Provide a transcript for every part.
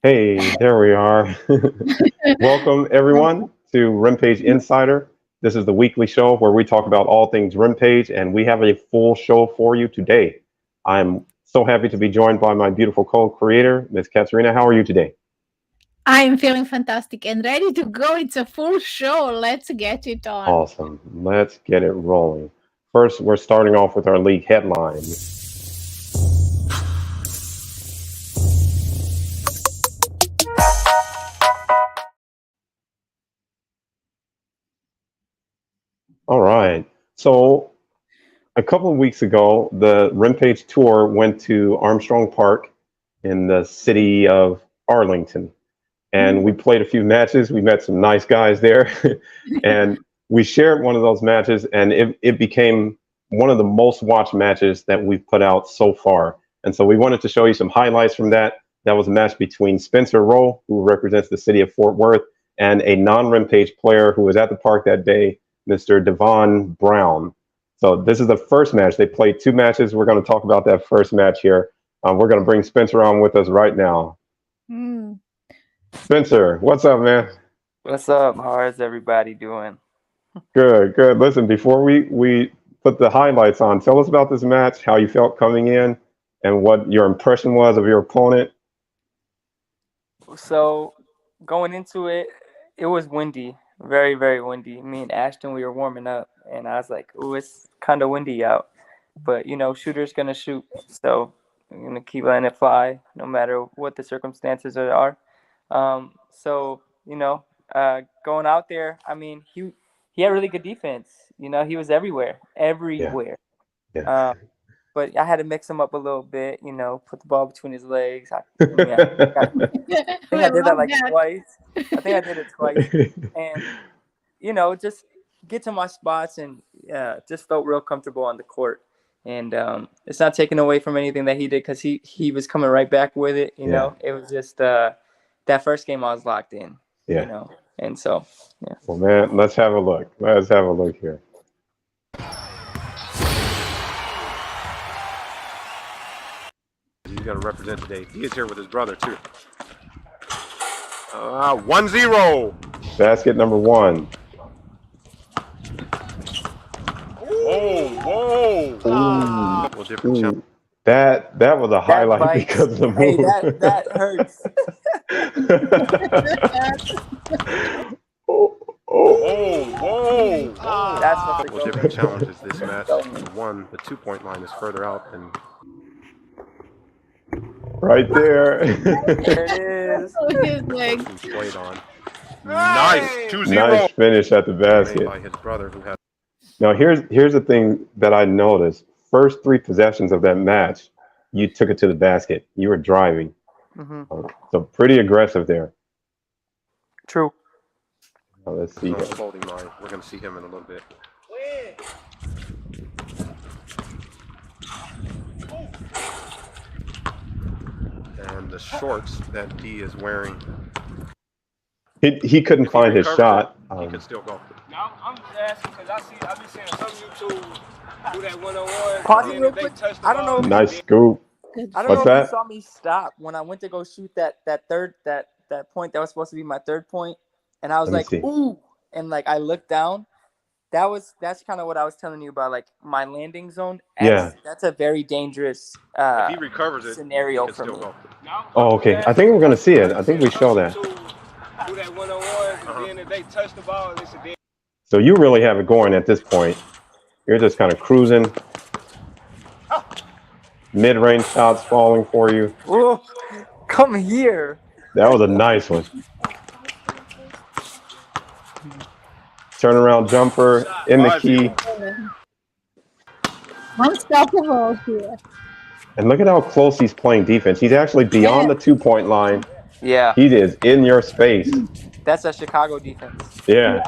Hey, there we are. Welcome, everyone, to Rimpage Insider. This is the weekly show where we talk about all things Rimpage, and we have a full show for you today. I'm so happy to be joined by my beautiful co-creator, Miss Katerina. How are you today? I'm feeling fantastic and ready to go. It's a full show. Let's get it on. Awesome. Let's get it rolling. First, we're starting off with our league headlines. All right. So a couple of weeks ago, the Rimpage Tour went to Armstrong Park in the city of Arlington. And we played a few matches. We met some nice guys there. And we shared one of those matches, and it became one of the most watched matches that we've put out so far. And so we wanted to show you some highlights from that. That was a match between Spencer Rowe, who represents the city of Fort Worth, and a non-Rimpage player who was at the park that day, Mr. Devon Brown. So this is the first match. They played two matches. We're going to talk about that first match here. We're going to bring Spencer on with us right now. Mm. Spencer, what's up, man? What's up? How is everybody doing? Good, good. Listen, before we put the highlights on, tell us about this match, how you felt coming in, and what your impression was of your opponent. So going into it, it was windy, very, very windy. Me and Ashton, we were warming up, and I was like, "Ooh, it's kind of windy out." But shooter's gonna shoot, so I'm gonna keep letting it fly, no matter what the circumstances are. Going out there, I mean, he had really good defense. He was everywhere, everywhere. Yeah. But I had to mix him up a little bit, put the ball between his legs. I think I did that like twice. I think I did it twice. And, just get to my spots and just felt real comfortable on the court. And it's not taken away from anything that he did because he was coming right back with it. It was just that first game I was locked in, and so, yeah. Well, man, let's have a look. Let's have a look here. He's going to represent today. He is here with his brother, too. 1-0. Basket number one. Whoa. Well, different that was a highlight because of the move. Hey, that hurts. Whoa. That's Well, different challenges this match. One, the 2-point line is further out than. Right there. There it is. Played on. Nice. 2-0. Nice finish at the basket. By his brother, who had. Now, here's the thing that I noticed. First three possessions of that match, you took it to the basket. You were driving. Mm-hmm. So pretty aggressive there. True. Now, let's see. Folding line. We're going to see him in a little bit. And the shorts that D is wearing. He couldn't find his shot. He could still go. Now, I'm just asking because I've been seeing some YouTube do that one-on-one. Pause it real quick. I don't know. Nice scoop. I don't What's know if that? you saw me stop when I went to go shoot that point that was supposed to be my third point, and I was Let me like, see. ooh, and like I looked down. That's kind of what I was telling you about, like my landing zone. That's a very dangerous If he recovers it, scenario he for can me. still go. Oh, okay. I think we're gonna see it. I think we show that. Do that one-on-one, and then if they touch the ball, it's a dead. So you really have it going at this point. You're just kind of cruising. Mid-range shots falling for you. Ooh, come here. That was a nice one. Turnaround jumper in the key. Unstoppable here. And look at how close he's playing defense. He's actually beyond the 2-point line. Yeah, He is in your space. that's a Chicago defense. Yeah.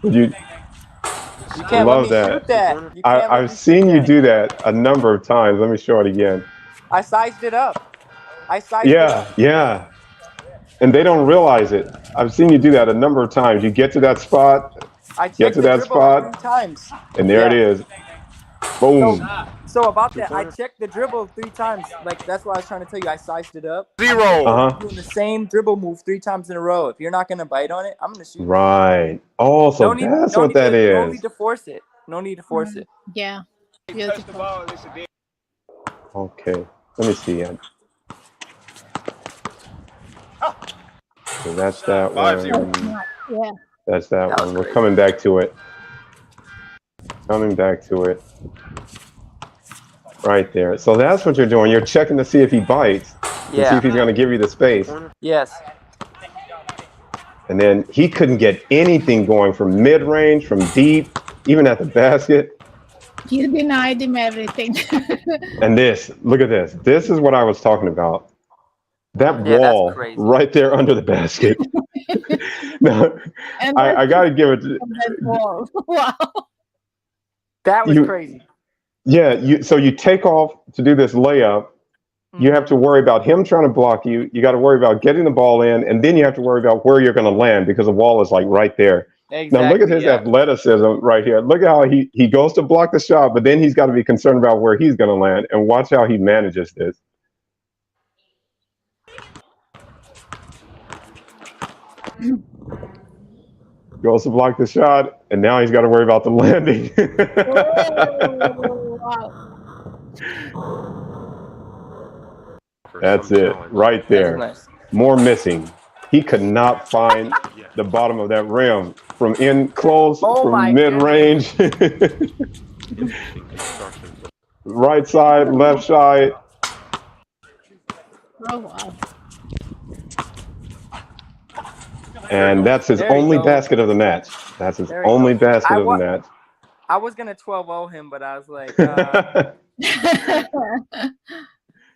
You can't love let me shoot that. You can't let me I've shoot seen you that. do that a number of times. Let me show it again. I sized it up. It up. Yeah. And they don't realize it. I've seen you do that a number of times. You get to that spot, I get checked to the that dribble spot, like 3 times. and there it is. Boom. So about that, I checked the dribble 3 times. Like that's what I was trying to tell you. I sized it up. 0. Uh-huh. Doing the same dribble move 3 times in a row. If you're not gonna bite on it, I'm gonna shoot. Right. Oh, so that's what that is. No need to force it. No need to force it. Yeah. Touch the Beautiful. ball, it's a dead. Okay. Let me see. So that's that 5-0. one. Yeah. That's that That was one. We're crazy. coming back to it. Coming back to it. Right there. So that's what you're doing. You're checking to see if he bites. To see Yeah. if he's going to give you the space. Yes. And then he couldn't get anything going from mid-range, from deep, even at the basket. You denied him everything. And this, look at this. This is what I was talking about. That Yeah, that's wall crazy. right there under the basket. No, And I got to give it. that wall. Wow. That was You- crazy. Yeah, so you take off to do this layup. You have to worry about him trying to block you. You got to worry about getting the ball in, and then you have to worry about where you're going to land because the wall is like right there. Exactly. Now look at his yeah. athleticism right here. Look at how he goes to block the shot, but then he's got to be concerned about where he's going to land. And watch how he manages this. Goes to block the shot, and now he's got to worry about the landing. Oh, wow. That's it, right there. That's nice. More missing. He could not find the bottom of that rim from in close, Oh my from mid-range. Right side, left side. Oh, wow. And that's his There you only go. basket of the match. That's his There you only go. basket of the match. I was gonna 12-0 him, but I was like,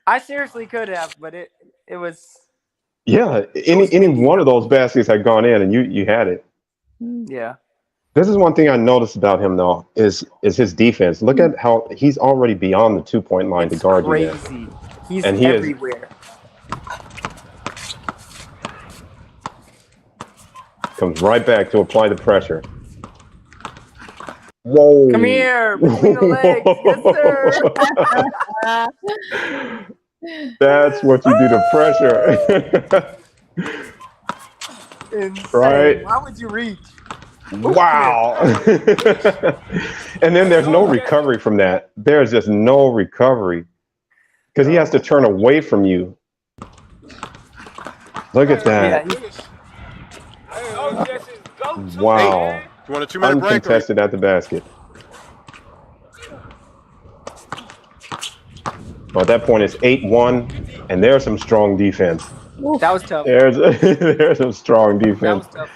I seriously could have, but it was. Yeah, any one of those baskets had gone in, and you had it. Yeah. This is one thing I noticed about him, though, is his defense. Look at how he's already beyond the 2-point line It's to guard you there. crazy. He's And he is- everywhere. Comes right back to apply the pressure. Whoa! Come here, between the legs, yes, sir. That's what you do to pressure. Insane. Right. Why would you reach? Wow. And then there's no recovery from that. There's just no recovery because he has to turn away from you. Look at Yeah, that. Oh, Jesse's go-to, Wow. man. You want a 2-minute break? Or Uncontested at the basket. Well, at that point, it's 8-1, and there's some strong defense. that was tough. There's some strong That defense. was tough.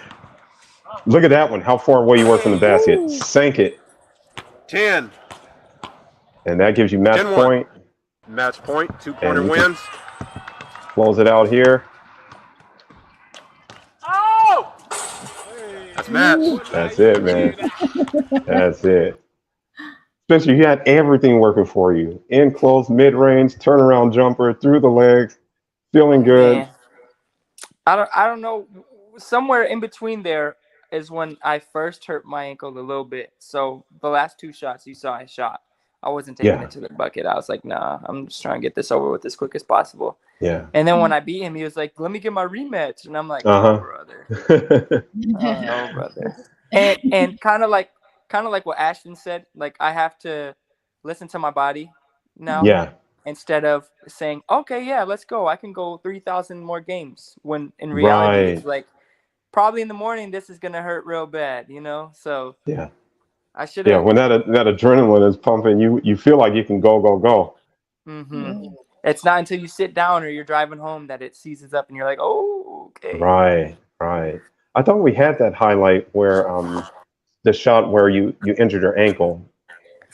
Look at that one. How far away you were from the basket. Sank it. 10. And that gives you match 10-1. point. Match point. 2-pointer And you can- wins. Close it out here. Oh! That's match. That's it, man. That's it. Spencer, you had everything working for you. In close, mid-range, turnaround jumper, through the legs, feeling good. Man. I don't know. Somewhere in between there is when I first hurt my ankle a little bit. So the last 2 shots you saw I shot, I wasn't taking Yeah. it to the bucket. I was like, nah, I'm just trying to get this over with as quick as possible. Yeah. And then when I beat him, he was like, let me get my rematch. And I'm like, Uh-huh. oh, brother. Oh, brother. And kind of like what Ashton said, like I have to listen to my body now. Yeah. Instead of saying, okay, yeah, let's go. I can go 3,000 more games. When in reality, Right. it's like probably in the morning, this is going to hurt real bad, you know? So Yeah. I should have. Yeah. When that adrenaline is pumping, you feel like you can go. It's not until you sit down or you're driving home that it seizes up and you're like, oh, okay. Right. I thought we had that highlight where the shot where you injured your ankle.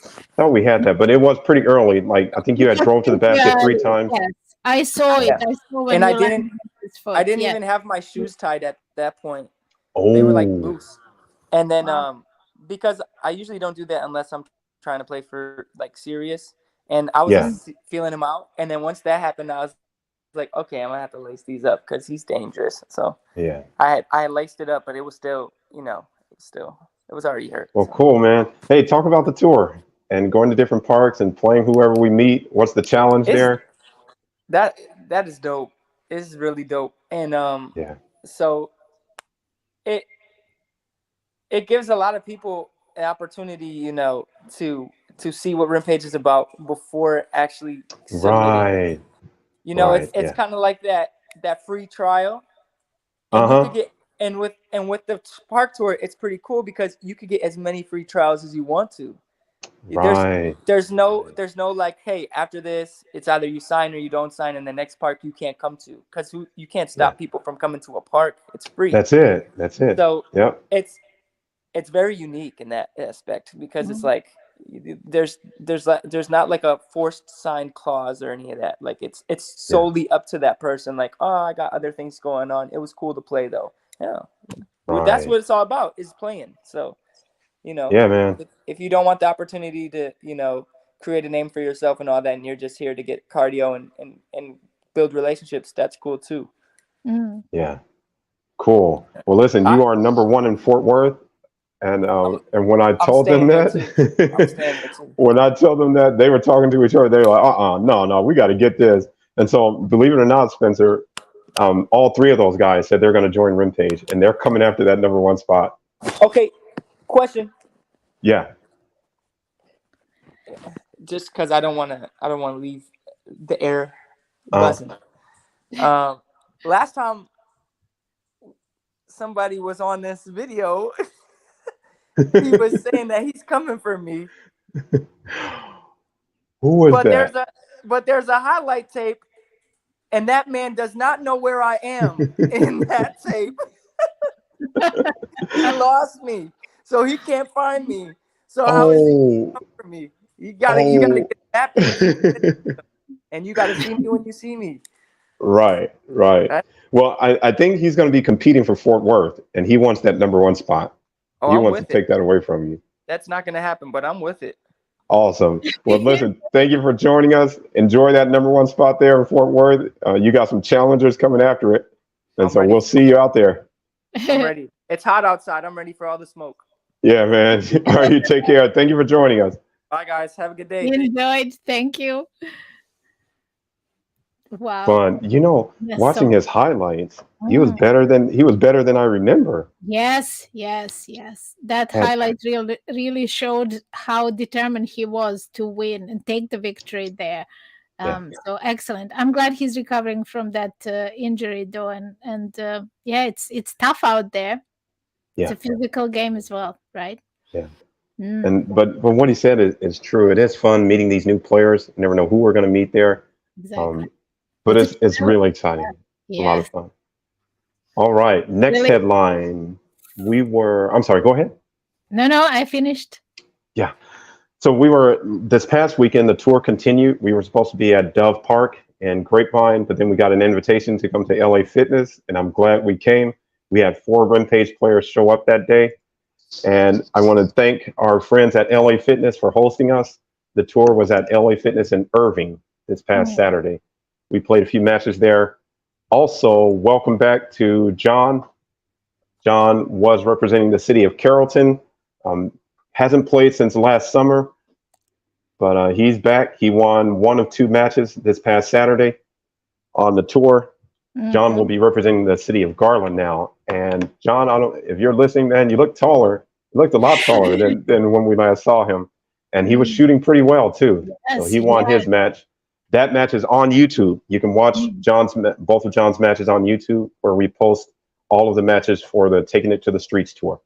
I thought we had that, but it was pretty early. Like I think you had drove to the basket 3 times. Yes, I saw it. Yeah. I saw when And I you didn't- landed his foot. I didn't Yeah. even have my shoes tied at that point. Oh. They were like loose. And then Wow. because I usually don't do that unless I'm trying to play for like serious. And I was Yeah. just feeling him out. And then once that happened, I was like, okay, I'm gonna have to lace these up because he's dangerous. So Yeah. I had laced it up, but it was still, it was already hurt. Well, so. cool, man. Hey, talk about the tour. and going to different parks and playing whoever we meet? What's the challenge there? That is dope. It's really dope. And Yeah. so it gives a lot of people an opportunity, you know, to see what Rimpage is about before actually submitting. Right. You know, Right, it's yeah. kind of like that free trial, and you Uh-huh. could get with the park tour, it's pretty cool because you could get as many free trials as you want to. Right. There's no like, hey, after this, it's either you sign or you don't sign, and the next park you can't come to because you can't stop people from coming to a park. It's free. That's it. That's it. So yep. It's very unique in that aspect because it's like there's not like a forced signed clause or any of that. Like it's solely up to that person. Like, oh, I got other things going on. It was cool to play though. Yeah, well, that's what it's all about, is playing. So, you know, yeah, man. If you don't want the opportunity to, you know, create a name for yourself and all that, and you're just here to get cardio and build relationships, that's cool too. Yeah, cool. Well, listen, you are number 1 in Fort Worth. And when I told them that, when I told them that, they were talking to each other. They were like, no, we got to get this. And so, believe it or not, Spencer, all 3 of those guys said they're going to join Rimpage, and they're coming after that number 1 spot. Okay, question. Yeah. Just because I don't want to leave the air buzzing. Last time somebody was on this video. He was saying that he's coming for me. Who was that? But there's a highlight tape, and that man does not know where I am in that tape. He lost me, so he can't find me. So how is he coming for me? You gotta get that picture, and you gotta see me when you see me. Right. Well, I think he's going to be competing for Fort Worth, and he wants that number 1 spot. He wants to take that away from you. That's not going to happen, but I'm with it. Awesome. Well, listen, thank you for joining us. Enjoy that number 1 spot there in Fort Worth. You got some challengers coming after it. And so we'll see you out there. I'm ready. It's hot outside. I'm ready for all the smoke. Yeah, man. All right, you take care. Thank you for joining us. Bye, guys. Have a good day. Enjoyed. Thank you. Wow. Fun. You know, watching his highlights, he was better than I remember. Yes. That highlight really showed how determined he was to win and take the victory there. So excellent. I'm glad he's recovering from that injury though, and it's tough out there. It's a physical game as well, right? Yeah. But what he said is true. It is fun meeting these new players. You never know who we're going to meet there. Exactly. But it's really exciting. Yeah. A lot of fun. All right. Next headline. I'm sorry, go ahead. No, I finished. Yeah. So this past weekend, the tour continued. We were supposed to be at Dove Park and Grapevine, but then we got an invitation to come to LA Fitness, and I'm glad we came. We had 4 Rimpage players show up that day. And I want to thank our friends at LA Fitness for hosting us. The tour was at LA Fitness in Irving this past Saturday. We played a few matches there. Also, welcome back to John. John was representing the city of Carrollton. Hasn't played since last summer, but he's back. He won 1 of 2 matches this past Saturday on the tour. John will be representing the city of Garland now. And John, if you're listening, man, you look taller. You looked a lot taller than when we last saw him. And he was shooting pretty well too. So he won his match. That match is on YouTube. You can watch both of John's matches on YouTube, where we post all of the matches for the Taking It to the Streets tour.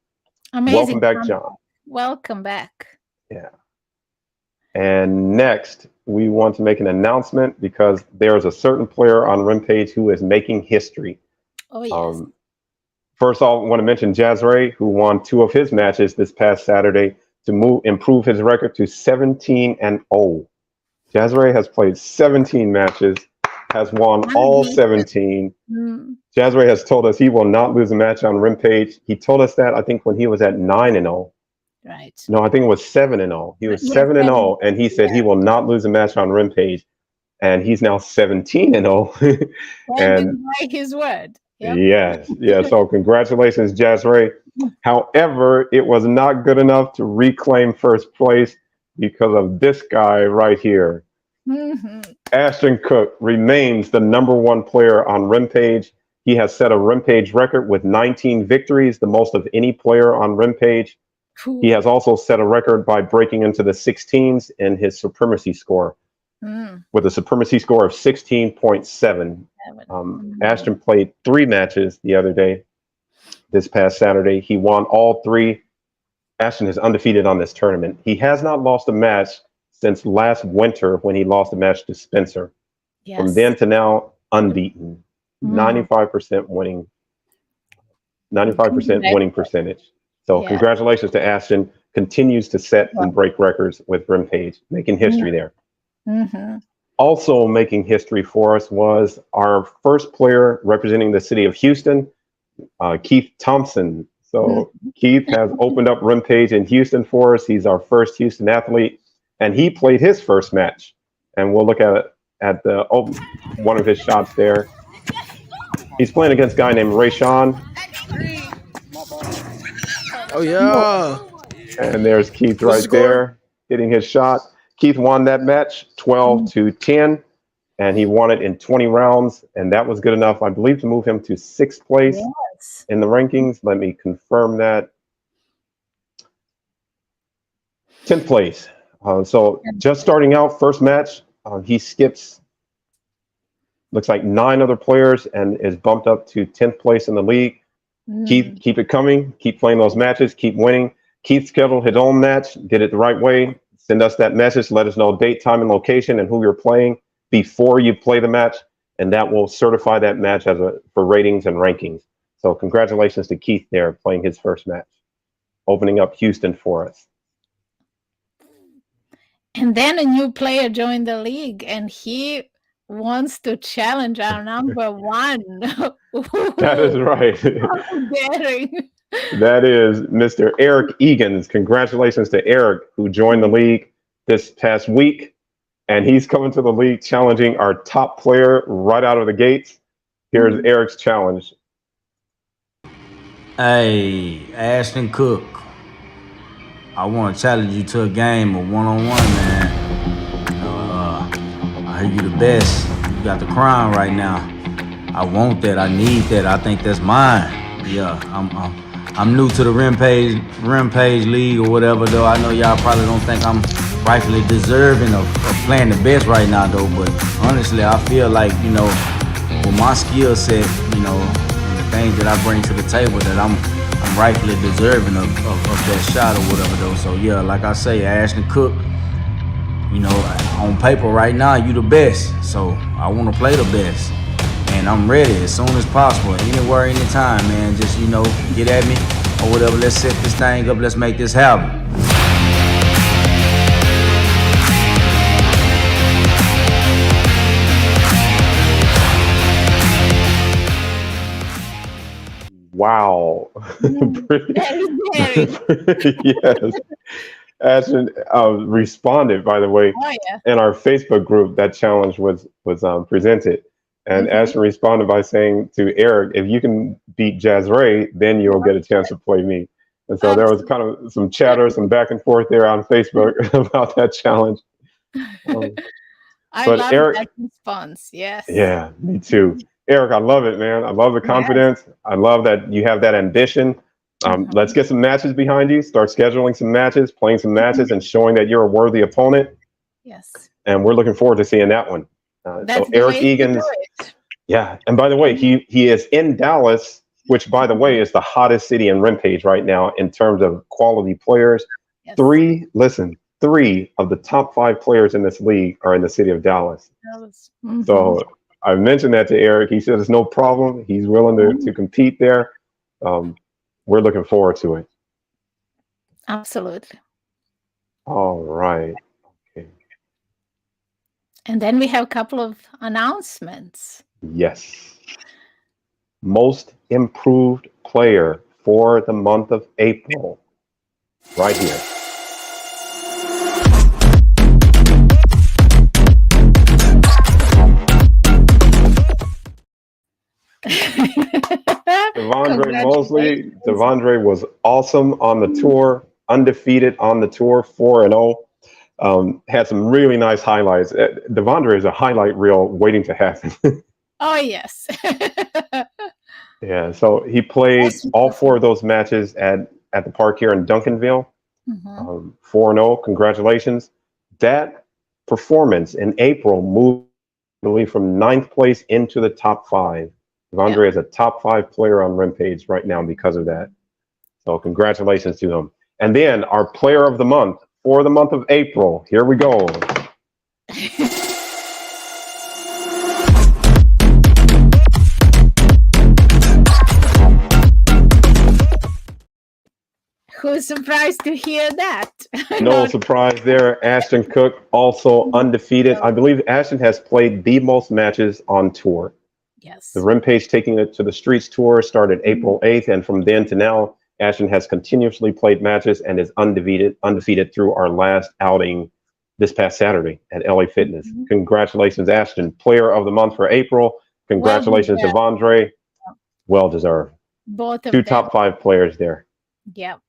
Amazing. Welcome back, John. Welcome back. Yeah. And next, we want to make an announcement because there's a certain player on Rimpage who is making history. Oh, yes. First off, I want to mention Jazz Ray, who won 2 of his matches this past Saturday to improve his record to 17-0. Jazz Ray has played 17 matches, has won all 17. Jazz Ray has told us he will not lose a match on Rimpage. He told us that, I think, when he was at 9-0. Right. No, I think it was 7-0. He was 7-0, and he said he will not lose a match on Rimpage. And he's now 17-0. And by his word. Yep. Yes. So congratulations, Jazz Ray. However, it was not good enough to reclaim first place. because of this guy right here. Ashton Cook remains the #1 player on Rimpage. He has set a Rimpage record with 19 victories, the most of any player on Rimpage. He has also set a record by breaking into the 16s in his supremacy score with a supremacy score of 16.7. Ashton played 3 matches the other day, this past Saturday. He won all 3. Ashton is undefeated on this tournament. He has not lost a match since last winter when he lost a match to Spencer. Yes. From then to now, unbeaten. 95% winning. 95% winning percentage. So congratulations to Ashton. Continues to set and break records with Rimpage, making history there. Also making history for us was our first player representing the city of Houston, Keith Thompson. So Keith has opened up Rimpage in Houston for us. He's our first Houston athlete, and he played his first match. And we'll look at the one of his shots there. He's playing against a guy named Rayshawn. Oh yeah. And there's Keith right there hitting his shot. Keith won that match 12-10, and he won it in 20 rounds, and that was good enough, I believe, to move him to 6th place in the rankings. Let me confirm that. 10th place. So just starting out, first match, he skips, looks like 9 other players and is bumped up to 10th place in the league. Keep it coming. Keep playing those matches. Keep winning. Keith scheduled his own match, did it the right way. Send us that message. Let us know date, time, and location and who you're playing before you play the match, and that will certify that match for ratings and rankings. So congratulations to Keith there playing his first match, opening up Houston for us. And then a new player joined the league, and he wants to challenge our #1. That is right. Daring. That is Mr. Eric Egan's. Congratulations to Eric, who joined the league this past week. And he's coming to the league challenging our top player right out of the gates. Here's Eric's challenge. Hey, Ashton Cook. I want to challenge you to a game of one-on-one, man. I hear you the best. You got the crown right now. I want that. I need that. I think that's mine. Yeah, I'm new to the Rimpage League or whatever, though. I know y'all probably don't think I'm rightfully deserving of playing the best right now, though. But honestly, I feel like, with my skill set, and the things that I bring to the table, that I'm rightfully deserving of that shot or whatever, though. So yeah, like I say, Ashton Cook, on paper right now, you the best. So I want to play the best. And I'm ready as soon as possible, anywhere, anytime, man. Just, get at me or whatever. Let's set this thing up. Let's make this happen. Wow. Yes. Ashton responded, by the way, in our Facebook group. That challenge was presented. And Ashton responded by saying to Eric, if you can beat Jazz Ray, then you'll get a chance to play me. And so there was kind of some chatter, some back and forth there on Facebook about that challenge. I love Eric, that response. Yes. Yeah, me too. Eric, I love it, man. I love the confidence. Yes. I love that you have that ambition. Let's get some matches behind you. Start scheduling some matches, playing some matches, and showing that you're a worthy opponent. Yes. And we're looking forward to seeing that one. So Eric Egan's, yeah. And by the way, he is in Dallas, which, by the way, is the hottest city in Rimpage right now in terms of quality players. Yes. 3 of the top 5 players in this league are in the city of Dallas. So I mentioned that to Eric. He said it's no problem. He's willing to compete there. We're looking forward to it. Absolutely. All right. And then we have a couple of announcements. Yes. Most improved player for the month of April. Right here. Devondre Mosley. Devondre was awesome on the tour, undefeated on the tour, 4-0. had some really nice highlights. Devondre is a highlight reel waiting to happen. Oh, yes. Yeah, so he played all 4 of those matches at the park here in Duncanville. 4-0. Congratulations. That performance in April moved, I believe, from 9th place into the top 5. Devondre is a top 5 player on Rimpage right now because of that. So congratulations to him. And then our player of the month for the month of April. Here we go. Who's surprised to hear that? No surprise there. Ashton Cook, also undefeated. I believe Ashton has played the most matches on tour. Yes. The Rimpage Taking It to the Streets tour started April 8th, and from then to now, Ashton has continuously played matches and is undefeated through our last outing this past Saturday at LA Fitness. Congratulations, Ashton. Player of the month for April. Congratulations, Devondre. Well deserved. Both of 2 them. top 5 players there. Yep.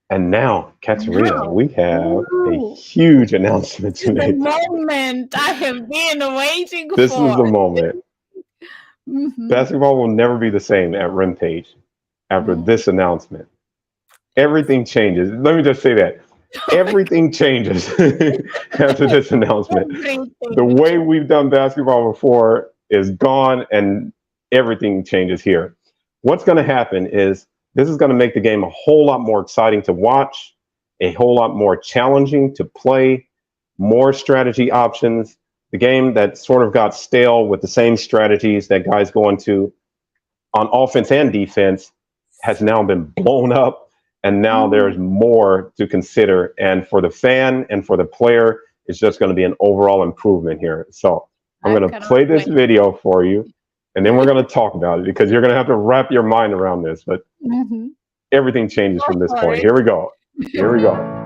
And now, Katerina, we have a huge announcement to make. The moment I have been waiting for. This is the moment. Basketball will never be the same at Rimpage after this announcement. Everything changes. Let me just say that. Everything changes after this announcement. The way we've done basketball before is gone, and everything changes here. What's going to happen is this is going to make the game a whole lot more exciting to watch, a whole lot more challenging to play, more strategy options. The game that sort of got stale with the same strategies that guys go into on offense and defense has now been blown up, and now there's more to consider. And for the fan and for the player, it's just going to be an overall improvement here. So I'm going to play this video for you, and then we're going to talk about it because you're going to have to wrap your mind around this. But everything changes from this point. Here we go. Here we go.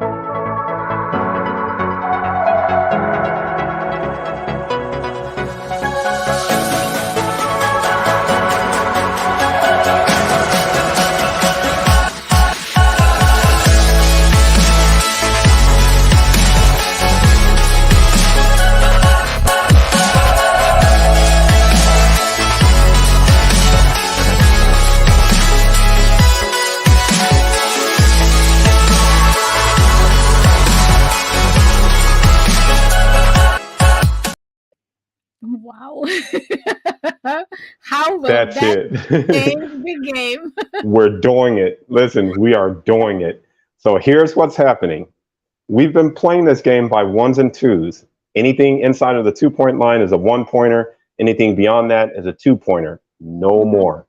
Wow. How will That's that it. change the game? We're doing it. Listen, we are doing it. So here's what's happening. We've been playing this game by 1s and 2s. Anything inside of the 2-point line is a 1-pointer. Anything beyond that is a 2-pointer. No more.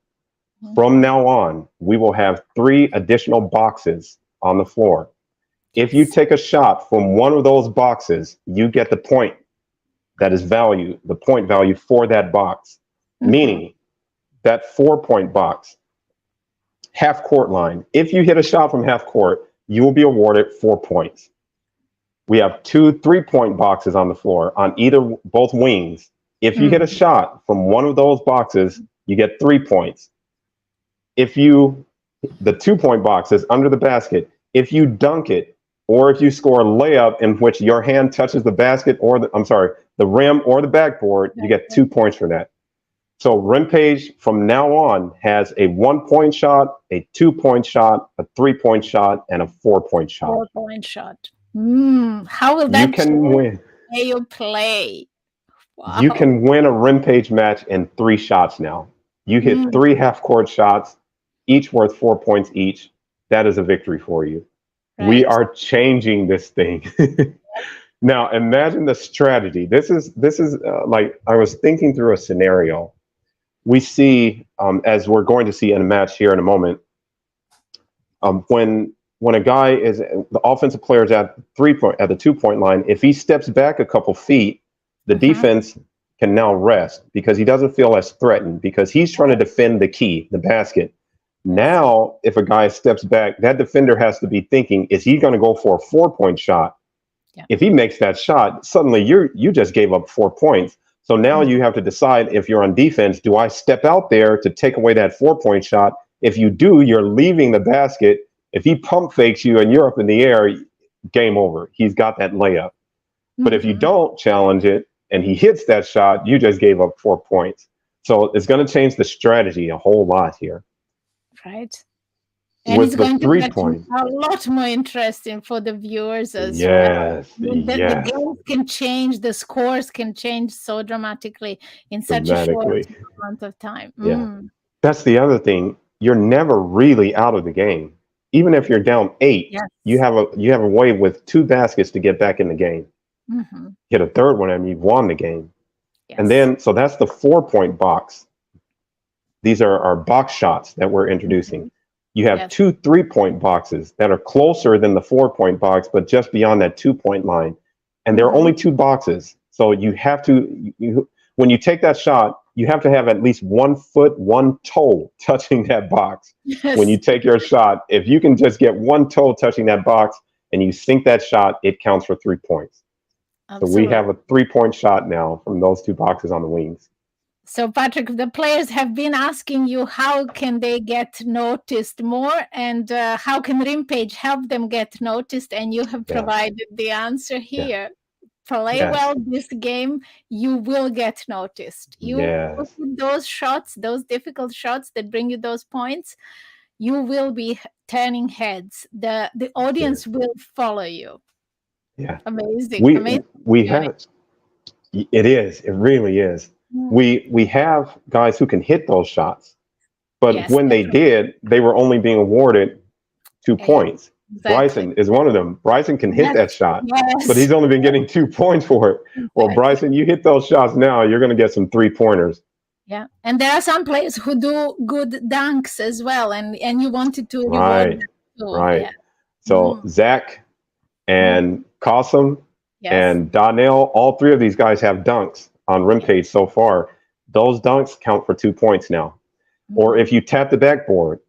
From now on, we will have 3 additional boxes on the floor. If you take a shot from one of those boxes, you get the point that is value, the point value for that box. Meaning that 4-point box, half court line. If you hit a shot from half court, you will be awarded 4 points. We have 2 3-point boxes on the floor on both wings. If you hit a shot from one of those boxes, you get 3 points. If the 2-point box is under the basket, if you dunk it, or if you score a layup in which your hand touches the basket or the rim or the backboard, you get 2 points for that. So Rimpage from now on has a 1-point shot, a 2-point shot, a 3-point shot, and a 4-point shot. 4-point shot. How will that you can win? Way you play. Wow. You can win a Rimpage match in 3 shots now. You hit 3 half-court shots, each worth 4 points each. That is a victory for you. Right. We are changing this thing. Now, imagine the strategy. This is like I was thinking through a scenario. We see, as we're going to see in a match here in a moment, when a guy is the offensive player is at the 2-point line, if he steps back a couple feet, the defense can now rest because he doesn't feel as threatened because he's trying to defend the key, the basket. Now, if a guy steps back, that defender has to be thinking, is he going to go for a 4-point shot? Yeah. If he makes that shot, suddenly you just gave up 4 points. So now you have to decide, if you're on defense, do I step out there to take away that 4-point shot? If you do, you're leaving the basket. If he pump fakes you and you're up in the air, game over. He's got that layup. But if you don't challenge it and he hits that shot, you just gave up 4 points. So it's going to change the strategy a whole lot here. Right. And with it's the going to get 3-point. a lot more interesting for the viewers as well. Yes. The games can change, the scores can change so dramatically in such a short amount of time. Yeah. That's the other thing. You're never really out of the game. Even if you're down 8, you have a way with 2 baskets to get back in the game. Hit a third one and you've won the game. And then, so that's the 4-point box. These are our box shots that we're introducing. You have 2 3-point boxes that are closer than the 4-point box, but just beyond that 2-point line. And there are only 2 boxes. So you have to, when you take that shot, you have to have at least 1 foot, 1 toe touching that box. When you take your shot, if you can just get 1 toe touching that box and you sink that shot, it counts for 3 points. Absolutely. So we have a 3-point shot now from those 2 boxes on the wings. So, Patrick, the players have been asking you how can they get noticed more, and how can Rimpage help them get noticed? And you have provided the answer here. Play well this game, you will get noticed. You put those shots, those difficult shots that bring you those points, you will be turning heads. The audience will follow you. Yeah. Amazing. We have, it is, it really is. We have guys who can hit those shots, but when they did, they were only being awarded 2 points. Exactly. Bryson is one of them. Bryson can hit that shot, but he's only been getting 2 points for it. Well, Bryson, you hit those shots now, you're going to get some 3-pointers. Yeah, and there are some players who do good dunks as well, and you wanted to reward them too. Right. Yeah. So Zach and Qasim and Donnell, all 3 of these guys have dunks on Rimpage so far. Those dunks count for 2 points now. Or if you tap the backboard,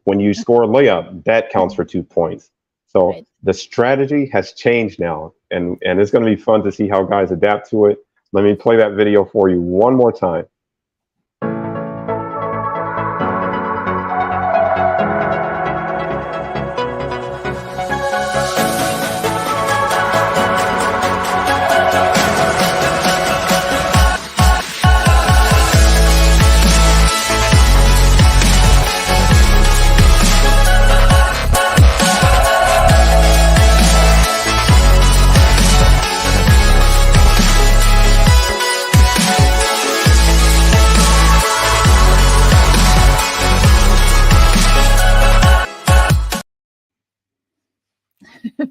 when you score a layup, that counts for 2 points. So the strategy has changed now, and it's going to be fun to see how guys adapt to it. Let me play that video for you one more time.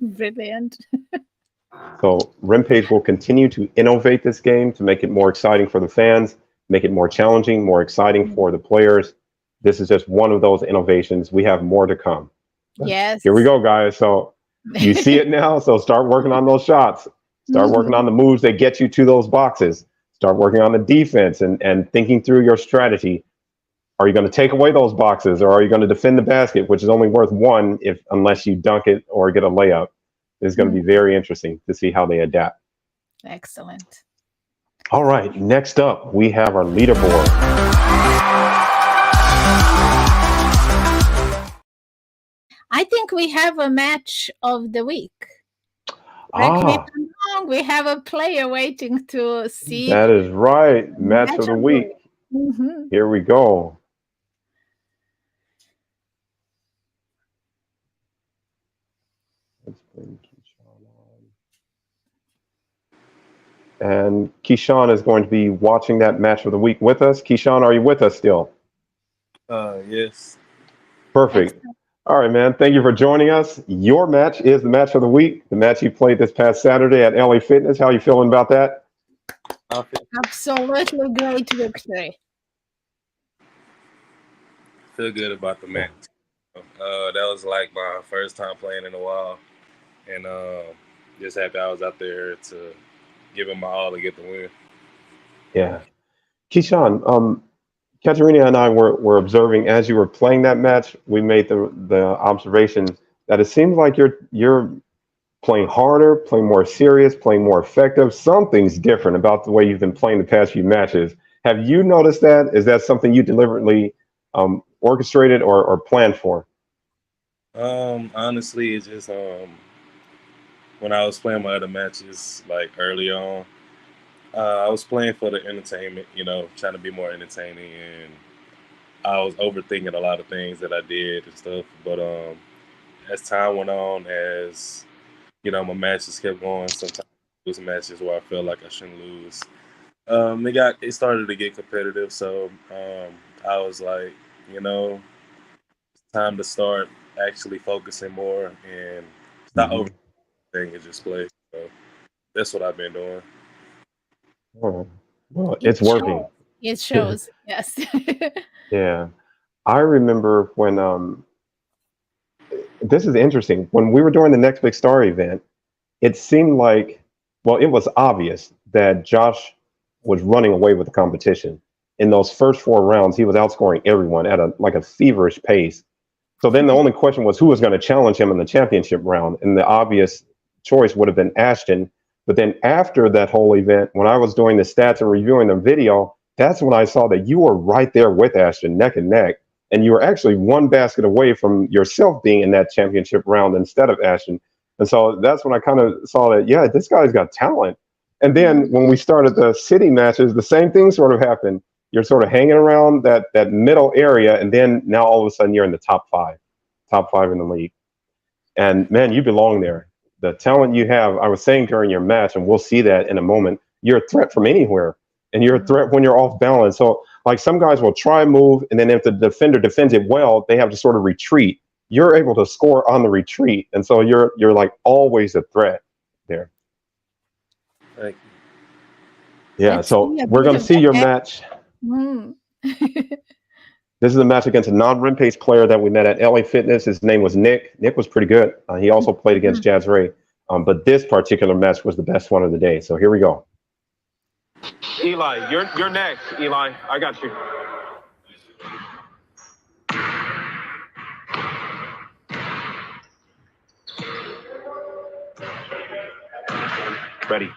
Brilliant. So Rimpage will continue to innovate this game to make it more exciting for the fans, make it more challenging, more exciting for the players. This is just one of those innovations. We have more to come. Yes. Here we go, guys. So you see it now. So start working on those shots. Start working on the moves that get you to those boxes. Start working on the defense and thinking through your strategy. Are you going to take away those boxes, or are you going to defend the basket, which is only worth 1 unless you dunk it or get a layup? It's going to be very interesting to see how they adapt. Excellent. All right, next up, we have our leaderboard. I think we have a match of the week. Correct me if I'm wrong, we have a player waiting to see. That is right. Match of the week. Here we go. Let's bring Keyshawn on. And Keyshawn is going to be watching that match of the week with us. Keyshawn, are you with us still? Yes. Perfect. All right, man. Thank you for joining us. Your match is the match of the week, the match you played this past Saturday at LA Fitness. How are you feeling about that? Absolutely great victory. Feel good about the match. That was like my first time playing in a while, and just happy I was out there to give it my all to get the win. Yeah. Keyshawn, Katerina and I were observing as you were playing that match. We made the observation that it seems like you're playing harder, playing more serious, playing more effective. Something's different about the way you've been playing the past few matches. Have you noticed that? Is that something you deliberately orchestrated or planned for? Honestly, it's just when I was playing my other matches, like early on, I was playing for the entertainment, trying to be more entertaining, and I was overthinking a lot of things that I did and stuff. But as time went on, as my matches kept going, sometimes it was matches where I felt like I shouldn't lose. It started to get competitive, so I was like, it's time to start actually focusing more and stop overthinking and just play. So that's what I've been doing. Oh, well, it's working. It shows, yes. Yeah. I remember when this is interesting. When we were doing the Next Big Star event, it seemed like, well, it was obvious that Josh was running away with the competition. In those first 4 rounds, he was outscoring everyone at a feverish pace. So then the only question was who was going to challenge him in the championship round, and the obvious choice would have been Ashton. But then after that whole event, when I was doing the stats and reviewing the video, that's when I saw that you were right there with Ashton, neck and neck, and you were actually one basket away from yourself being in that championship round instead of Ashton. And so that's when I kind of saw that, yeah, this guy's got talent. And then when we started the city matches, the same thing sort of happened. You're sort of hanging around that middle area, and then now all of a sudden you're in the top five in the league. And man, you belong there. The talent you have, I was saying during your match, and we'll see that in a moment, you're a threat from anywhere. And you're a threat when you're off balance. So like some guys will try a move, and then if the defender defends it well, they have to sort of retreat. You're able to score on the retreat. And so you're like always a threat there. Thank you. Yeah, so we're going to see your match. This is a match against a non-Rimpage player that we met at LA Fitness. His name was Nick. Nick was pretty good. He also played against Jazz Ray. But this particular match was the best one of the day. So here we go. Eli, you're next. Eli, I got you. Ready.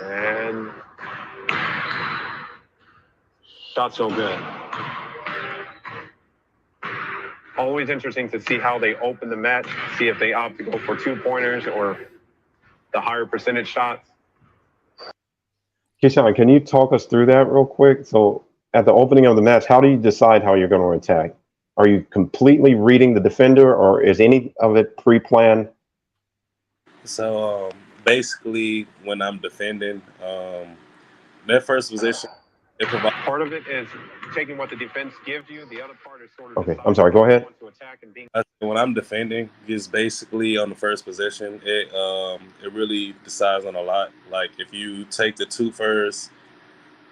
And shot so good. Always interesting to see how they open the match, see if they opt to go for 2-pointers or the higher percentage shots. Keyshawn, can you talk us through that real quick? So at the opening of the match, how do you decide how you're going to attack? Are you completely reading the defender, or is any of it pre-planned? So basically, when I'm defending, that first position, part of it is taking what the defense gives you. The other part is sort of okay. I'm sorry. Go ahead. When I'm defending, just basically on the first position, it really decides on a lot. Like if you take the 2 first,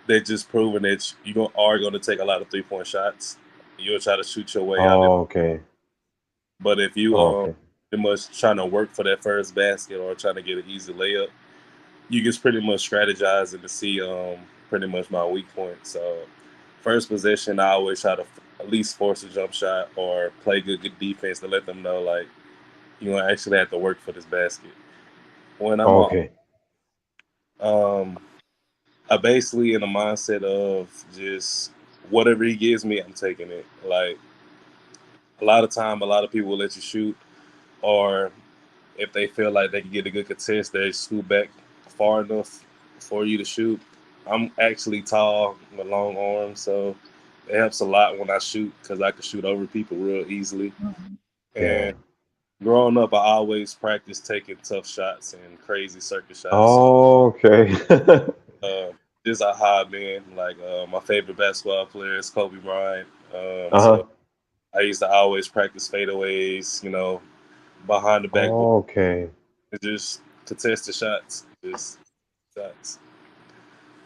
they're just proving that you are going to take a lot of 3-point shots. You'll try to shoot your way out. Okay. But if you pretty much trying to work for that first basket or trying to get an easy layup, you just pretty much strategizing to see pretty much my weak point. So first possession, I always try to at least force a jump shot or play good defense to let them know, like, you actually have to work for this basket. When I'm I basically in the mindset of just whatever he gives me, I'm taking it. Like a lot of people will let you shoot, or if they feel like they can get a good contest, they scoot back far enough for you to shoot. I'm actually tall with long arms, so it helps a lot when I shoot because I can shoot over people real easily. And growing up, I always practiced taking tough shots and crazy circuit shots. Okay. This is how I've been. Like my favorite basketball player is Kobe Bryant. So I used to always practice fadeaways, behind the back. Okay. Just contested shots. Just shots.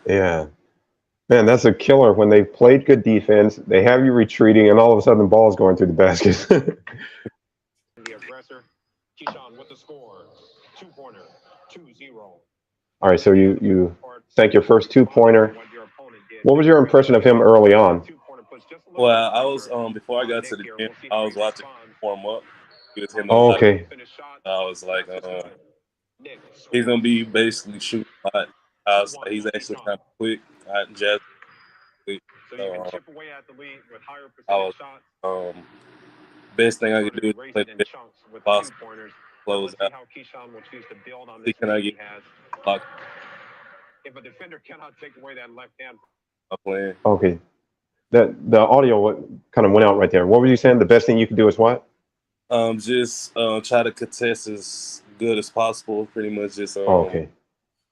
Yeah. Man, that's a killer. When they played good defense, they have you retreating, and all of a sudden the ball's going through the basket. The aggressor, Keyshawn with the score, 2-pointer, 2-0. All right, so you sank your first 2-pointer. What was your impression of him early on? Well, I was before I got to the gym, I was watching him warm up. He was hitting okay. I was like, he's gonna be basically shooting a lot. He's actually kind of quick. Jazz So you can chip away at the lead with higher I was percentage shots. best thing I could do is Race play it in the chunks with boss 2-pointers. close Let's see out. how Keyshawn will choose to build on See, this can I lead he get has. locked If a defender cannot take away that left hand. up playing? Okay. The audio kind of went out right there. What were you saying? The best thing you could do is what? Just try to contest as good as possible. Pretty much just Okay.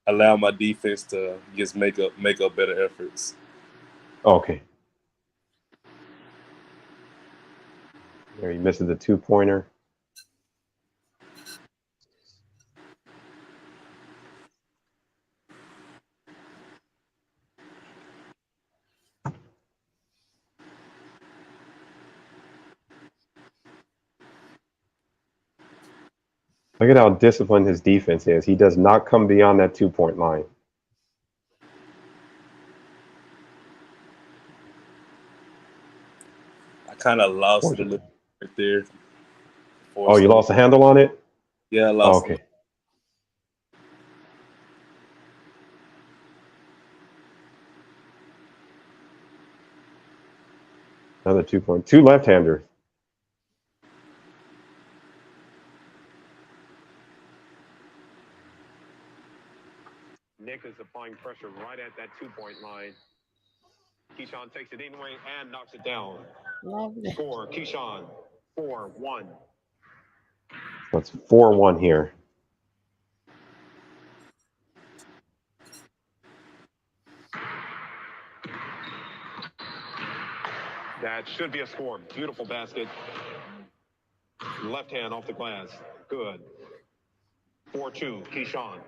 allow my defense to just make up better efforts. Okay. There he misses the 2-pointer. Look at how disciplined his defense is. He does not come beyond that 2-point line. I kind of lost it a little right there. Oh, you lost the handle on it? Yeah, I lost okay. it. Another 2-point. 2 left-handers. Nick is applying pressure right at that 2-point line. Keyshawn takes it anyway and knocks it down. Lovely. Score, Keyshawn, 4-1. So it's 4-1 here. That should be a score. Beautiful basket. Left hand off the glass. Good. 4-2, Keyshawn.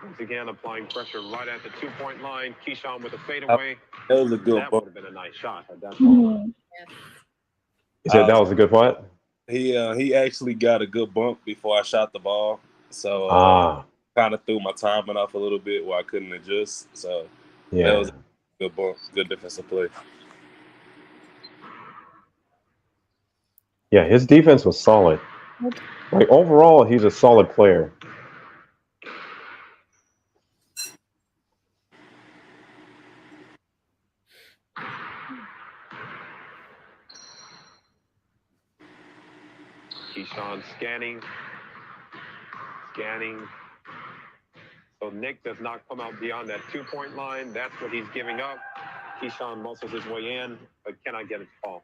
Once again, applying pressure right at the 2-point line. Keyshawn with a fadeaway. That was a good That bump. would have been a nice shot at that point. You said that was a good what? He actually got a good bump before I shot the ball, so kind of threw my timing off a little bit where I couldn't adjust. So yeah, that was a good bump, good defensive play. Yeah, his defense was solid. Like overall, he's a solid player. Keyshawn scanning. So Nick does not come out beyond that 2-point line. That's what he's giving up. Keyshawn muscles his way in, but cannot get it to fall.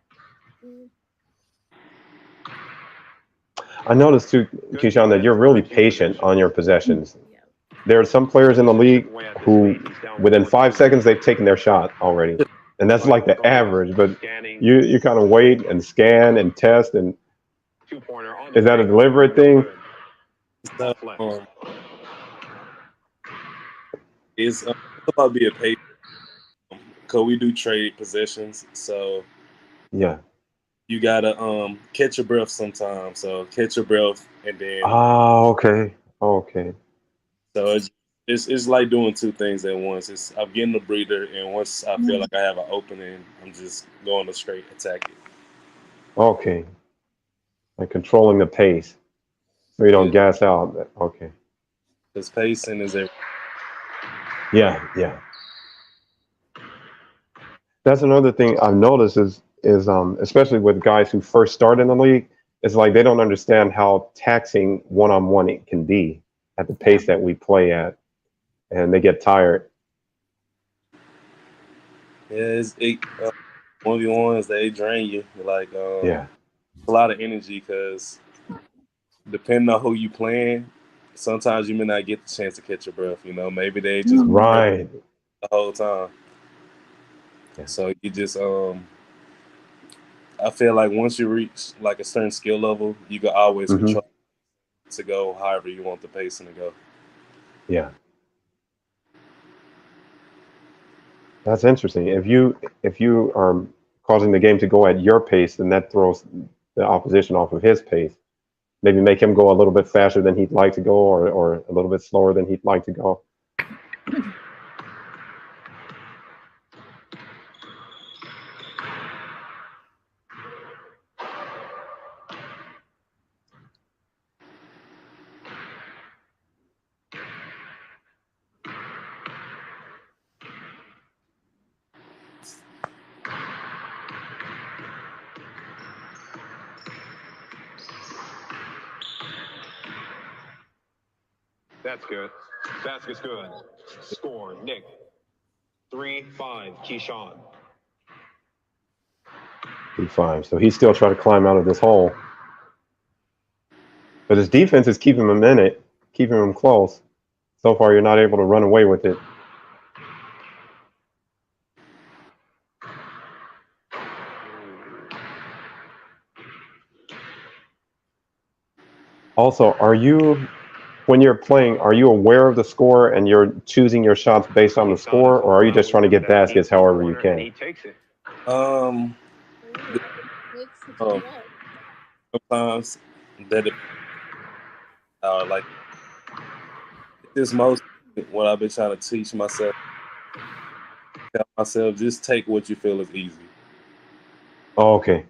I noticed too, Keyshawn, that you're really patient on your possessions. There are some players in the league who, within 5 seconds, they've taken their shot already. And that's like the average, but you kind of wait and scan and test. And is that a deliberate thing? So, it's about being patient because we do trade possessions. So yeah, you gotta catch your breath sometimes. So catch your breath and then. Okay. So it's like doing two things at once. I'm getting a breather, and once I feel like I have an opening, I'm just going to straight attack it. Okay. Like controlling the pace, so you don't gas out. Okay. Because pacing is everything. Yeah. That's another thing I've noticed is especially with guys who first start in the league, it's like they don't understand how taxing one-on-one it can be at the pace that we play at, and they get tired. Yeah, it's 1v1s, they drain you. Like Yeah. a lot of energy because depending on who you playing, sometimes you may not get the chance to catch your breath. You know, maybe they just Right. the whole time. Yeah. So you just I feel like once you reach like a certain skill level, you can always control to go however you want the pacing to go. Yeah. That's interesting. If you are causing the game to go at your pace, then that throws the opposition off of his pace. Maybe make him go a little bit faster than he'd like to go, or a little bit slower than he'd like to go. That's good. Basket's good. Score, Nick. 3-5, Keyshawn. 3-5. So he's still trying to climb out of this hole. But his defense is keeping him in it, keeping him close. So far, you're not able to run away with it. Also, when you're playing, are you aware of the score and you're choosing your shots based on the score, or are you just trying to get baskets however you can? He takes it. Sometimes that like this most what I've been trying to teach myself. Tell myself just take what you feel is easy. Oh, okay.